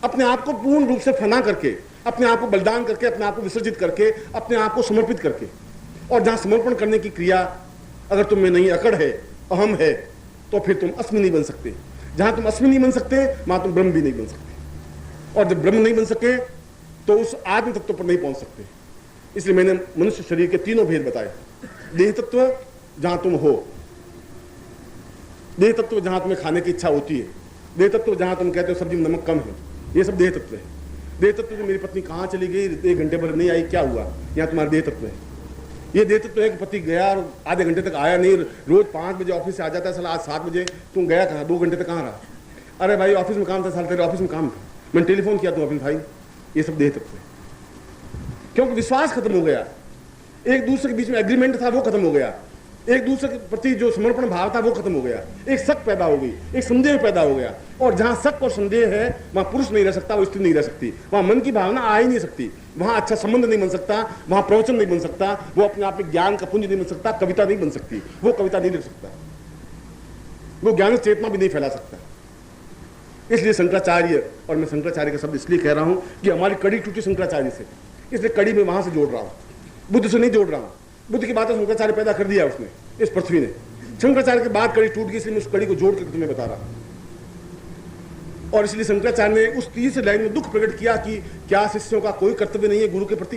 अपने आप को पूर्ण रूप से फना करके, अपने आप को बलिदान करके, अपने आप को विसर्जित करके, अपने आप को समर्पित करके, और जहां समर्पण करने की क्रिया अगर तुम में नहीं अकड़ है, अहम है, तो फिर तुम अस्मि नहीं बन सकते। जहां तुम अस्मि नहीं बन सकते वहां तुम ब्रह्म भी नहीं बन सकते, और जब ब्रह्म नहीं बन सके तो उस आत्म तत्व पर नहीं पहुंच सकते। इसलिए मैंने मनुष्य शरीर के तीनों भेद बताए। देह तत्व जहां तुम हो, देह तत्व जहां तुम्हें खाने की इच्छा होती है, देह तत्व जहां तुम कहते हो सब्जी में नमक कम है, ये सब देह तत्व है। देह तत्व जो मेरी पत्नी कहाँ चली गई, 1 घंटे पर नहीं आई, क्या हुआ, यहाँ तुम्हारा देह तत्व है। ये देह तत्व है कि पति गया और आधे घंटे तक आया नहीं, रोज 5 बजे ऑफिस से आ जाता है, साला आज 7 बजे तुम गया कहाँ, 2 घंटे तक कहाँ रहा। अरे भाई ऑफिस में काम था, साल तेरे ऑफिस में काम था, मैंने टेलीफोन किया, तुम ऑफिस भाई। ये सब देह तत्व है, क्योंकि विश्वास खत्म हो गया, एक दूसरे के बीच में एग्रीमेंट था वो खत्म हो गया, एक दूसरे के प्रति जो समर्पण भाव था वो खत्म हो गया, एक शक पैदा हो गई, एक संदेह पैदा हो गया। और जहां शक और संदेह है वहां पुरुष नहीं रह सकता, वो स्त्री नहीं रह सकती, वहां मन की भावना आ ही नहीं सकती, वहां अच्छा संबंध नहीं बन सकता, वहां प्रवचन नहीं बन सकता, वो अपने आप में ज्ञान का पुंज नहीं बन सकता, कविता नहीं बन सकती, वो कविता नहीं लिख सकता, वो ज्ञान चेतना भी नहीं फैला सकता। इसलिए शंकराचार्य, और मैं शंकराचार्य का शब्द इसलिए कह रहा हूं कि हमारी कड़ी टूटी शंकराचार्य से, इसलिए कड़ी में वहां से जोड़ रहा हूं, बुद्ध से नहीं जोड़ रहा हूं। बुद्ध की बात शंकराचार्य पैदा कर दिया उसने, इस पृथ्वी ने। शंकराचार्य के बाद कड़ी टूट गई, इसलिए मैं उस कड़ी को जोड़ करके तुम्हें बता रहा हूं। और इसलिए शंकराचार्य ने उस 30 लाइन में दुख प्रकट किया कि क्या शिष्यों का कोई कर्तव्य नहीं है गुरु के प्रति।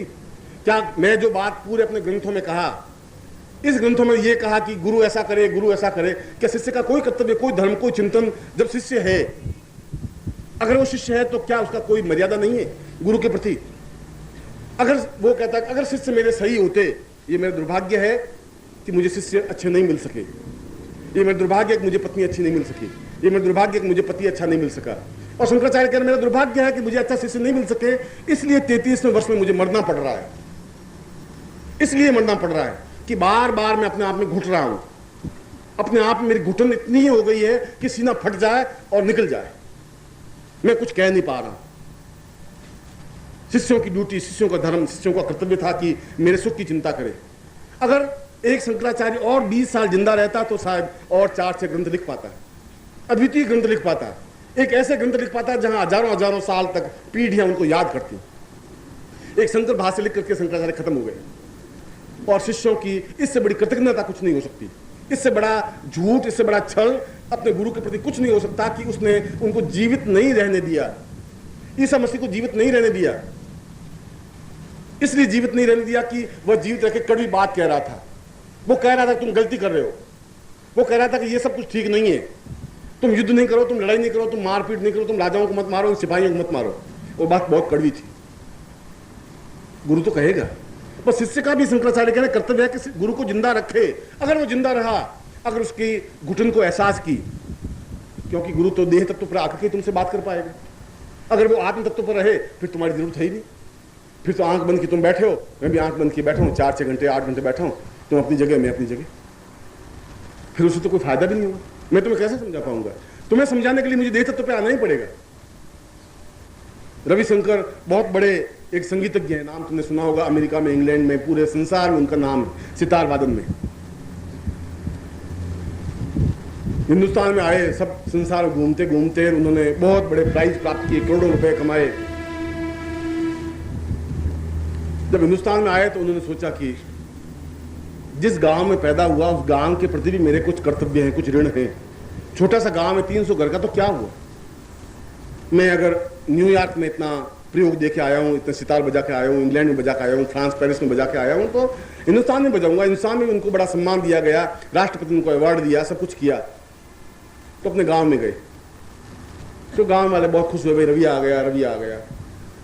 क्या मैं जो बात पूरे अपने ग्रंथों में कहा, इस ग्रंथों में यह कहा कि गुरु ऐसा करे, गुरु ऐसा करे, क्या शिष्य का कोई कर्तव्य, कोई धर्म, कोई चिंतन, जब शिष्य है, अगर वो शिष्य है तो क्या उसका कोई मर्यादा नहीं है गुरु के प्रति। अगर वो कहता है अगर शिष्य मेरे सही होते, ये मेरा दुर्भाग्य है कि मुझे शिष्य अच्छे नहीं मिल सके, ये मेरा दुर्भाग्य है कि मुझे पत्नी अच्छी नहीं मिल सकी, ये मेरा दुर्भाग्य है कि मुझे पति अच्छा नहीं मिल सका। और शंकराचार्य कह रहे मेरा दुर्भाग्य है कि मुझे अच्छा शिष्य नहीं मिल सके, इसलिए 33वें वर्ष में मुझे मरना पड़ रहा है, इसलिए मरना पड़ रहा है कि बार बार मैं अपने आप में घुट रहा हूं, अपने आप में मेरी घुटन इतनी ही हो गई है कि सीना फट जाए और निकल जाए, मैं कुछ कह नहीं पा रहा। शिष्यों की ड्यूटी, शिष्यों का धर्म, शिष्यों का कर्तव्य था कि मेरे सुख की चिंता करे। अगर एक शंकराचार्य और 20 साल जिंदा रहता तो शायद और 4-6 ग्रंथ लिख पाता, अद्वितीय ग्रंथ लिख पाता, एक ऐसे ग्रंथ लिख पाता जहां हजारों हजारों साल तक पीढ़ियां उनको याद करती। एक शंकर भाष्य लिख करके शंकराचार्य खत्म हो गए। और शिष्यों की इससे बड़ी कृतज्ञता कुछ नहीं हो सकती, इससे बड़ा झूठ, इससे बड़ा छल अपने गुरु के प्रति कुछ नहीं हो सकता कि उसने उनको जीवित नहीं रहने दिया, ईसा मसीह को जीवित नहीं रहने दिया। इसलिए जीवित नहीं रहने दिया कि वह जीवित रह के कड़वी बात कह रहा था। वो कह रहा था तुम गलती कर रहे हो, वो कह रहा था कि ये सब कुछ ठीक नहीं है, तुम युद्ध नहीं करो, तुम लड़ाई नहीं करो, तुम मारपीट नहीं करो, तुम राजाओं को मत मारो, सिपाहियों को मत मारो। वो बात बहुत कड़वी थी। गुरु तो कहेगा, पर शिष्य का भी शंकराचार्य कहना कर्तव्य है कि गुरु को जिंदा रखे। अगर वो जिंदा रहा, अगर उसकी घुटन को एहसास की, क्योंकि गुरु तो देह तत्व पर आकर के तुमसे बात कर पाएगा। अगर वो आत्म तत्व पर रहे फिर तुम्हारी जरूरत है ही नहीं, फिर तो आंख बंद की तुम बैठे हो, मैं भी आंख बंद की बैठा हूँ, 4-6 घंटे 8 घंटे बैठा हूँ, तुम अपनी जगह मैं अपनी जगह, फिर उससे तो कोई फायदा भी नहीं होगा। मैं तुम्हें कैसे समझा पाऊंगा? तुम्हें समझाने के लिए मुझे देह तत्व पे आना ही पड़ेगा। रविशंकर बहुत बड़े एक संगीतज्ञ हैं, नाम तुमने सुना होगा, अमेरिका में, इंग्लैंड में, पूरे संसार में उनका नाम है, सितार वादन में। हिंदुस्तान में आए, सब संसार में घूमते घूमते उन्होंने बहुत बड़े प्राइज प्राप्त किए, करोड़ों रुपए कमाए। जब हिंदुस्तान में आए तो उन्होंने सोचा कि जिस गांव में पैदा हुआ उस गांव के प्रति भी मेरे कुछ कर्तव्य हैं, कुछ ऋण हैं। छोटा सा गांव है, 300 घर का, तो क्या हुआ? मैं अगर न्यूयॉर्क में इतना प्रयोग दे के आया हूँ, इतने सितार बजा के आया हूँ, इंग्लैंड में बजा के आया हूँ, फ्रांस पेरिस में बजा के आया हूँ, तो हिंदुस्तान में बजाऊंगा। हिंदुस्तान में उनको बड़ा सम्मान दिया गया, राष्ट्रपति ने उनको अवार्ड दिया, सब कुछ किया। तो अपने गाँव में गए तो गाँव वाले बहुत खुश हुए, भाई रवि आ गया, रवि आ गया,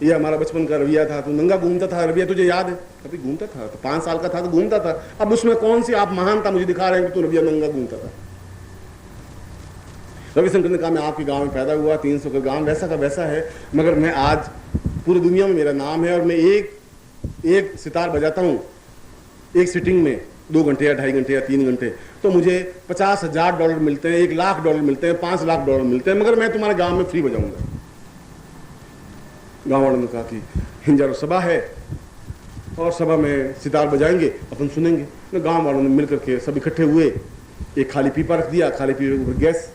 ये हमारा बचपन का रविया था, तू नंगा घूमता था, रविया तुझे याद है? अभी घूमता था, तो 5 साल का था तो घूमता था। अब उसमें कौन सी आप महानता मुझे दिखा रहे हैं कि तू रविया नंगा घूमता था? रविशंकर ने कहा मैं आपके गांव में पैदा हुआ, 300 का गांव, वैसा का वैसा है, मगर मैं आज पूरी दुनिया में मेरा नाम है और मैं एक सितार बजाता हूँ एक सिटिंग में 2 घंटे या 2.5 घंटे या 3 घंटे, तो मुझे $50,000 मिलते हैं, $1,00,000 मिलते हैं, $5,00,000 मिलते हैं, मगर मैं तुम्हारे गाँव में फ्री बजाऊंगा। गाँव वालों ने कहा कि हिंजारो सभा है और सभा में सितार बजाएंगे, अपन सुनेंगे। तो गाँव वालों ने मिलकर के सब इकट्ठे हुए, एक खाली पीपा रख दिया, खाली पीपे के ऊपर गैस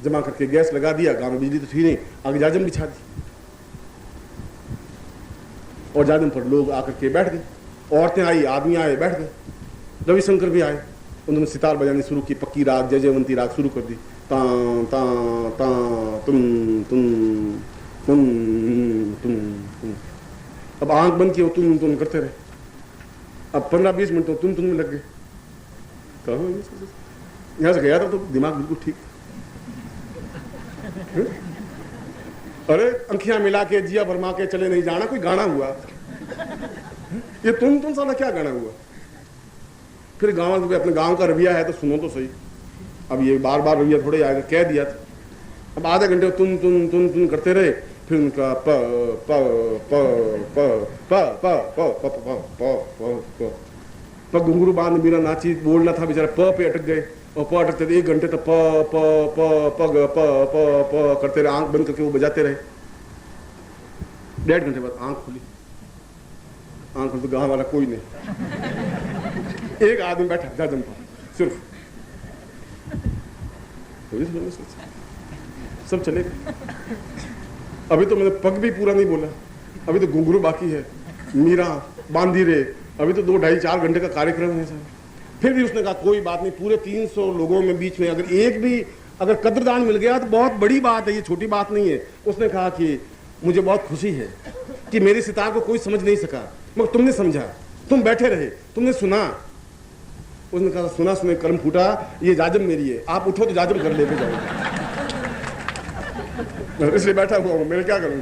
जमा करके गैस लगा दिया, गाँव में बिजली तो थी नहीं, आगे जाजम बिछा दी और जाजम पर लोग आकर के बैठ गए। औरतें आई, आदमी आए, बैठ गए। रविशंकर भी आए, उन्होंने सितार बजानी शुरू की, पक्की राग, जय जयवंती राग शुरू कर दी, ता ता ता तुम तुम तुम तुम तुम। अब आंख बंद की तुम करते रहे। अब 15-20 मिनट तो तुम में लग गए। कहाँ यहाँ से गया था तो दिमाग बिल्कुल ठीक। अरे अंखियां मिला के जिया भरमा के चले नहीं जाना, कोई गाना हुआ? ये तुम साला क्या गाना हुआ? फिर गाँव, अपने गांव का रवैया है तो सुनो तो सही। अब ये बार बार रवैया थोड़े आएगा, कह दिया था। अब आधे घंटे तुम करते रहे, फिर उनका प प प प प प प प प घुंघरू बांध मीरा नाची, बोलना था बेचारा, प पे अटक गए। और प अटकते थे 1 घंटे तक प प प प प प प करते रहे, आंख बंद करके वो बजाते रहे। 1.5 घंटे बाद आंख खुली, आंख खुली तो गाँव वाला कोई नहीं, एक आदमी बैठा जाजम पर सिर्फ। सब चले गए। अभी तो मैंने पग भी पूरा नहीं बोला, अभी तो घुंघरू बाकी है, मीरा बांधी रे, अभी तो 2-2.5-4 घंटे का कार्यक्रम है सर। फिर भी उसने कहा कोई बात नहीं, पूरे 300 लोगों में बीच में अगर एक भी अगर कद्रदान मिल गया तो बहुत बड़ी बात है, ये छोटी बात नहीं है। उसने कहा कि मुझे बहुत खुशी है कि मेरी सितार को कोई समझ नहीं सका, मगर तुमने समझा, तुम बैठे रहे, तुमने सुना। उसने कहा सुना सुने कर्म फूटा, ये जाजम मेरी है, आप उठो तो जाजम कर लेके जाओ। इसलिए बैठा हुआ हूं, मैं क्या करूं?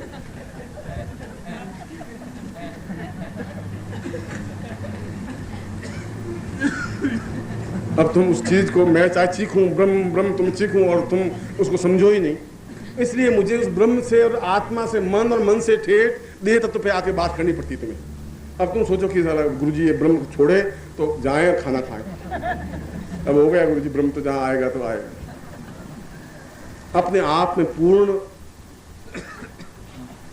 अब तुम उस चीज को, मैं चाहे चीखूं ब्रह्म ब्रह्म, तुम चीखूं और तुम उसको समझो ही नहीं। इसलिए मुझे उस ब्रह्म से और आत्मा से, मन और मन से ठेठ देह तत्व पे आके बात करनी पड़ती तुम्हें। अब तुम सोचो कि गुरुजी ये ब्रह्म छोड़े तो जाएं और खाना खाएं। अब हो गया गुरुजी, ब्रह्म तो जहां आएगा तो आएगा। अपने आप में पूर्ण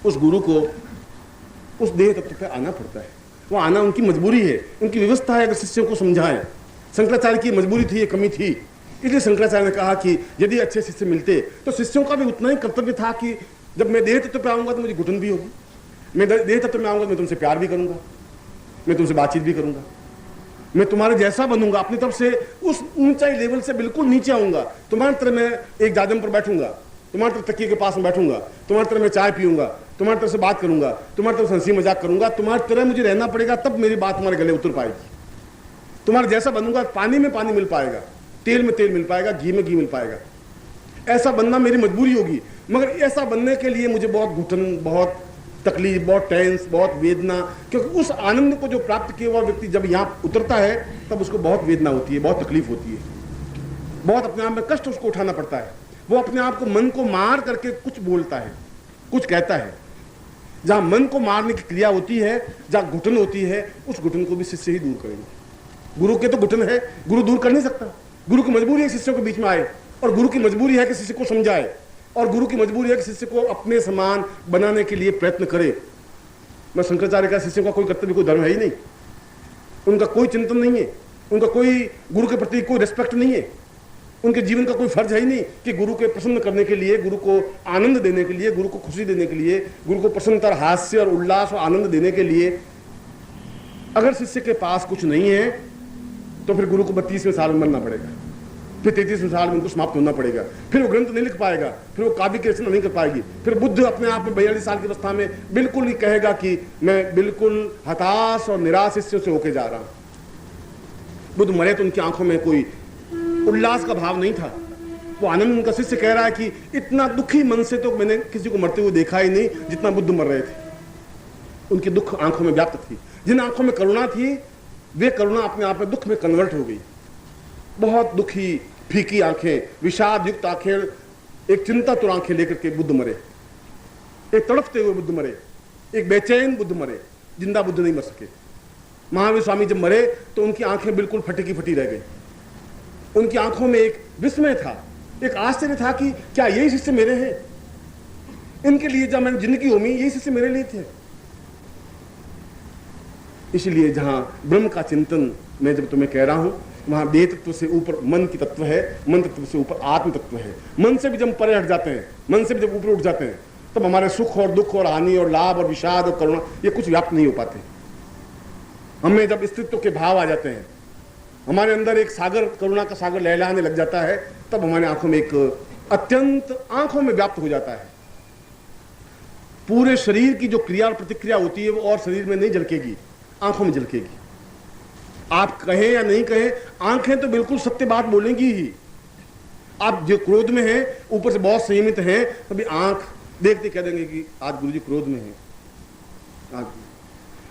उस गुरु को उस देह तत्व पे आना पड़ता है। वो आना उनकी मजबूरी है, उनकी व्यवस्था है। अगर शिष्यों को समझाएं, शंकराचार्य की मजबूरी थी, ये कमी थी, इसलिए शंकराचार्य ने कहा कि यदि अच्छे शिष्य मिलते तो शिष्यों का भी उतना ही कर्तव्य था कि जब मैं देह तत्व पे आऊंगा तो मुझे घुटन भी होगी, मैं देह तत्व में आऊंगा तो मैं तुमसे प्यार भी करूंगा, मैं तुमसे बातचीत भी करूंगा, मैं तुम्हारे जैसा बनूंगा, अपनी तरफ से उस ऊंचाई लेवल से बिल्कुल नीचे आऊंगा। तुम्हारी तरह मैं एक जाजम पर बैठूंगा, तुम्हारी तरह तकिए के पास में बैठूंगा, तुम्हारी तरह मैं चाय पीऊंगा, तुम्हारी तरह से बात करूंगा, तुम्हारी तरफ से हंसी मजाक करूंगा, तुम्हारी तरह मुझे रहना पड़ेगा, तब मेरी बात तुम्हारे गले उतर पाएगी। तुम्हारे जैसा बनूंगा, पानी में पानी मिल पाएगा, तेल में तेल मिल पाएगा, घी में घी मिल पाएगा। ऐसा बनना मेरी मजबूरी होगी, मगर ऐसा बनने के लिए मुझे बहुत घुटन, बहुत तकलीफ, बहुत टेंस, बहुत वेदना, क्योंकि उस आनंद को जो प्राप्त किया हुआ व्यक्ति जब यहाँ उतरता है तब उसको बहुत वेदना होती है, बहुत तकलीफ होती है, बहुत अपने आप में कष्ट उसको उठाना पड़ता है। वो अपने आप को, मन को मार करके कुछ बोलता है, कुछ कहता है। जहां मन को मारने की क्रिया होती है, जहां घुटन होती है, उस घुटन को भी शिष्य ही दूर करेंगे। गुरु के तो घुटन है, गुरु दूर कर नहीं सकता। गुरु की मजबूरी है शिष्यों के बीच में आए, और गुरु की मजबूरी है कि शिष्य को समझाए, और गुरु की मजबूरी है कि शिष्य को अपने समान बनाने के लिए प्रयत्न करे। मैं शंकराचार्य का शिष्यों का कोई कर्तव्य, कोई धर्म है ही नहीं, उनका कोई चिंतन नहीं है, उनका कोई गुरु के प्रति कोई रिस्पेक्ट नहीं है, उनके जीवन का कोई फर्ज है ही नहीं कि गुरु के प्रसन्न करने के लिए, गुरु को आनंद देने के लिए, गुरु को खुशी देने के लिए, गुरु को प्रसन्नता, हास्य और उल्लास और आनंद देने के लिए। अगर शिष्य के पास कुछ नहीं है तो फिर गुरु को 32वें साल में मरना पड़ेगा, फिर 33वें साल में उनको समाप्त होना पड़ेगा, फिर वो ग्रंथ नहीं लिख पाएगा, फिर वो काव्य की रचना नहीं कर पाएगी। फिर बुद्ध अपने आप में 42 साल की अवस्था में बिल्कुल ही कहेगा कि मैं बिल्कुल हताश और निराश शिष्यों से होके जा रहा हूं। बुद्ध मरे तो उनकी आंखों में कोई उल्लास का भाव नहीं था, वो आनंद। उनका शिष्य कह रहा है कि इतना दुखी मन से तो मैंने किसी को मरते हुए देखा ही नहीं जितना बुद्ध मर रहे थे। उनकी दुख आंखों में व्याप्त थी। जिन आंखों में करुणा थी, वे करुणा अपने आप में दुख में कन्वर्ट हो गई। बहुत दुखी, फीकी आंखें, विषाद युक्त आंखें, एक चिंतातुर आंखें लेकर के बुद्ध मरे, एक तड़पते हुए बुद्ध मरे, एक बेचैन बुद्ध मरे, जिंदा बुद्ध नहीं मर सके। महावीर स्वामी जब मरे तो उनकी आंखें बिल्कुल फटी की फटी रह गई। उनकी आंखों में एक विस्मय था, एक आश्चर्य था कि क्या यही शिष्य मेरे हैं, इनके लिए जब मैंने जिंदगी होमी, यही शिष्य मेरे लिए थे। इसलिए जहां ब्रह्म का चिंतन मैं जब तुम्हें कह रहा हूं, वहां देह तत्व से ऊपर मन की तत्व है, मन तत्व से ऊपर आत्म तत्व है। मन से भी जब परे हट जाते हैं, मन से भी जब ऊपर उठ जाते हैं, तब हमारे सुख और दुख और हानि और लाभ और विषाद और करुणा ये कुछ व्याप्त नहीं हो पाते। हमें जब अस्तित्व के भाव आ जाते हैं, हमारे अंदर एक सागर, करुणा का सागर लहलाने लग जाता है, तब हमारे आंखों में एक अत्यंत आंखों में व्याप्त हो जाता है। पूरे शरीर की जो क्रिया और प्रतिक्रिया होती है वो और शरीर में नहीं झलकेगी, आंखों में झलकेगी। आप कहें या नहीं कहें, आंखें तो बिल्कुल सत्य बात बोलेंगी ही। आप जो क्रोध में हैं, ऊपर से बहुत संयमित हैं, तभी आंख देखते कह देंगे कि आज गुरुजी क्रोध में हैं।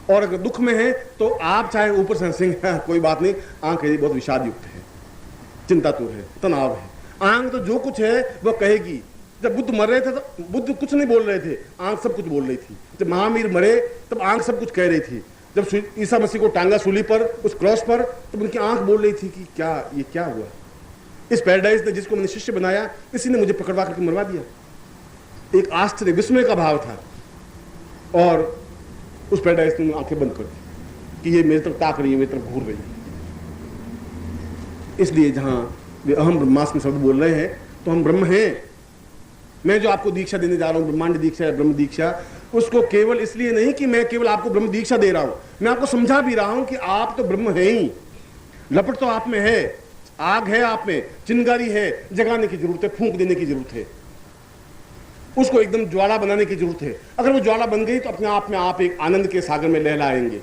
और अगर दुख में है तो आप चाहे ऊपर से हंसेंगे, कोई बात नहीं, आंख है बहुत विषाद युक्त है, चिंता तो है, तनाव है। आंख तो जो कुछ है वो कहेगी। जब बुद्ध मर रहे थे तो बुद्ध कुछ नहीं बोल रहे थे, आंख सब कुछ बोल रही थी। जब महावीर मरे तब आंख सब कुछ कह रही थी। जब ईसा मसीह को टांगा सूली पर, उस क्रॉस पर, तब उनकी आंख बोल रही थी कि क्या ये क्या हुआ। इस पैराडाइज ने जिसको मैंने शिष्य बनाया, इसी ने मुझे पकड़वा करके मरवा दिया। एक आश्चर्य विस्मय का भाव था, और उस पैराडाइज ने आंखें बंद कर दी कि ये मेरे तरफ ताक रही है, मेरी तरफ घूर रही है। इसलिए जहां वे अहम ब्रह्मास्मि शब्द बोल रहे हैं तो हम ब्रह्म हैं। मैं जो आपको दीक्षा देने जा रहा हूं, ब्रह्मांड दीक्षा या ब्रह्म दीक्षा, उसको केवल इसलिए नहीं कि मैं केवल आपको ब्रह्म दीक्षा दे रहा हूं, मैं आपको समझा भी रहा हूं कि आप तो ब्रह्म हैं ही। लपट तो आप में है, आग है आप में, चिंगारी है, जगाने की जरूरत है, फूंक देने की जरूरत है, उसको एकदम ज्वाला बनाने की जरूरत है। अगर वो ज्वाला बन गई तो अपने आप में आप एक आनंद के सागर में लहलाएंगे।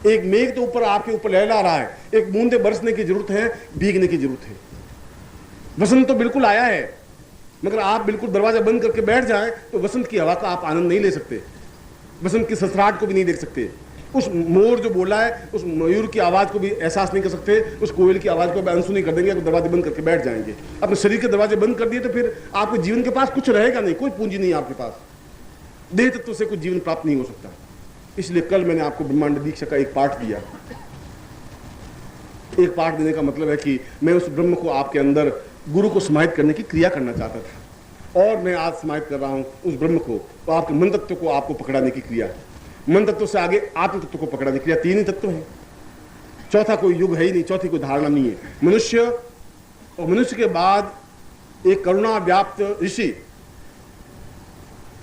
एक मेघ तो ऊपर आपके ऊपर लहला रहा है, एक बूंदे बरसने की जरूरत है, भीगने की जरूरत है। वसंत तो बिल्कुल आया है, मगर आप बिल्कुल दरवाजा बंद करके बैठ जाएं तो वसंत की हवा का आप आनंद नहीं ले सकते, वसंत की ससराहट को भी नहीं देख सकते, उस मोर जो बोला है उस मयूर की आवाज को भी एहसास नहीं कर सकते, उस कोयल की आवाज को भी अनसुनी कर देंगे, दरवाजे बंद करके बैठ जाएंगे। अपने शरीर के दरवाजे बंद कर दिए तो फिर आपके जीवन के पास कुछ रहेगा नहीं, कोई पूंजी नहीं आपके पास, देह तत्व से कुछ जीवन प्राप्त नहीं हो सकता। इसलिए कल मैंने आपको ब्रह्मांड दीक्षा का एक पाठ दिया। एक पाठ देने का मतलब है कि मैं उस ब्रह्म को आपके अंदर गुरु को समाहित करने की क्रिया करना चाहता था, और मैं आज समाहित कर रहा हूं उस ब्रह्म को, तो आपके मन तत्व को आपको पकड़ाने की क्रिया। मन तत्व से आगे आत्म तत्व को पकड़ाने की क्रिया। तीन ही तत्व हैं, चौथा कोई युग है ही नहीं, चौथी कोई धारणा नहीं है। मनुष्य, और मनुष्य के बाद एक करुणा व्याप्त ऋषि,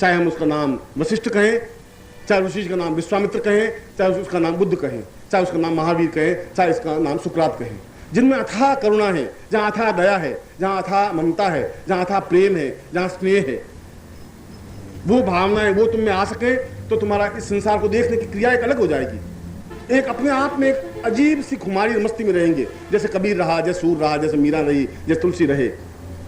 चाहे हम उसका नाम वशिष्ठ कहें, चाहे वशिष्ठ का नाम विश्वामित्र कहें, चाहे उसका नाम बुद्ध कहें, चाहे उसका नाम महावीर कहें, चाहे इसका नाम सुकरात कहें, जिनमें अथाह करुणा है, जहां अथाह दया है, जहां अथाह ममता है, जहां अथाह प्रेम है, जहां स्नेह है, वो भावनाएं वो तुम में आ सके तो तुम्हारा इस संसार को देखने की क्रिया एक अलग हो जाएगी। एक अपने आप में एक अजीब सी खुमारी मस्ती में रहेंगे, जैसे कबीर रहा, जैसे सूर रहा, जैसे मीरा रही, जैसे तुलसी रहे।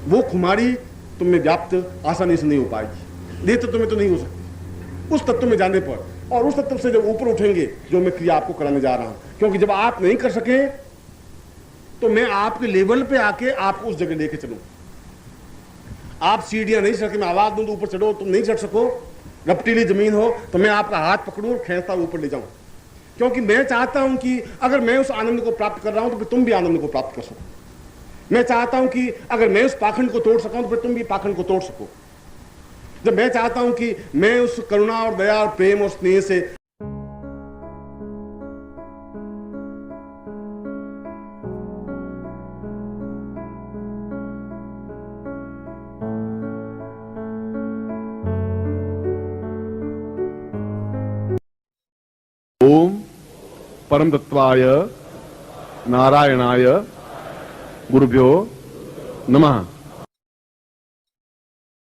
वो खुमारी तुम में व्याप्त आसानी से नहीं हो पाएगी, देह तत्व में तो नहीं हो सकती। उस तत्व में जाने पर, और उस तत्व से जब ऊपर उठेंगे, जो मैं क्रिया आपको कराने जा रहा हूं, क्योंकि जब आप नहीं कर सके तो मैं आपके लेवल पे आके आपको उस जगह लेके चलूं। आप सीढ़ियां नहीं चढ़ के मैं आवाज दूं तो ऊपर चढ़ो, तुम नहीं चढ़ सको, रपटीली जमीन हो तो मैं आपका हाथ पकड़ूं और खींचता ऊपर ले जाऊं, क्योंकि मैं चाहता हूं कि अगर मैं उस आनंद को प्राप्त कर रहा हूं तो फिर तुम भी आनंद को प्राप्त कर सको। मैं चाहता हूं कि अगर मैं उस पाखंड को तोड़ सका तो फिर तुम भी पाखंड को तोड़ सको। जब मैं चाहता हूं कि मैं उस करुणा और दया और प्रेम और स्नेह से ओम परम तत्वाय नारायणाय गुरुभ्यो नमः।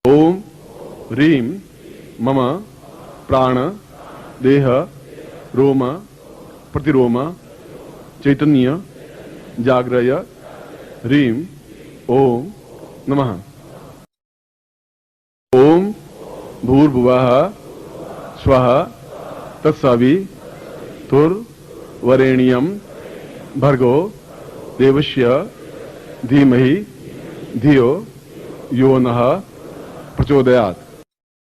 ओम ह्रीं मम प्राण देह रोम प्रतिरोम चैतन्य जाग्रय ह्रीं ओम नमः। ओम भूर्भुवः स्वः तत्सवितुर्वरेण्यं भर्गो देवस्य धीमहि धियो यो नः प्रचोदयात्।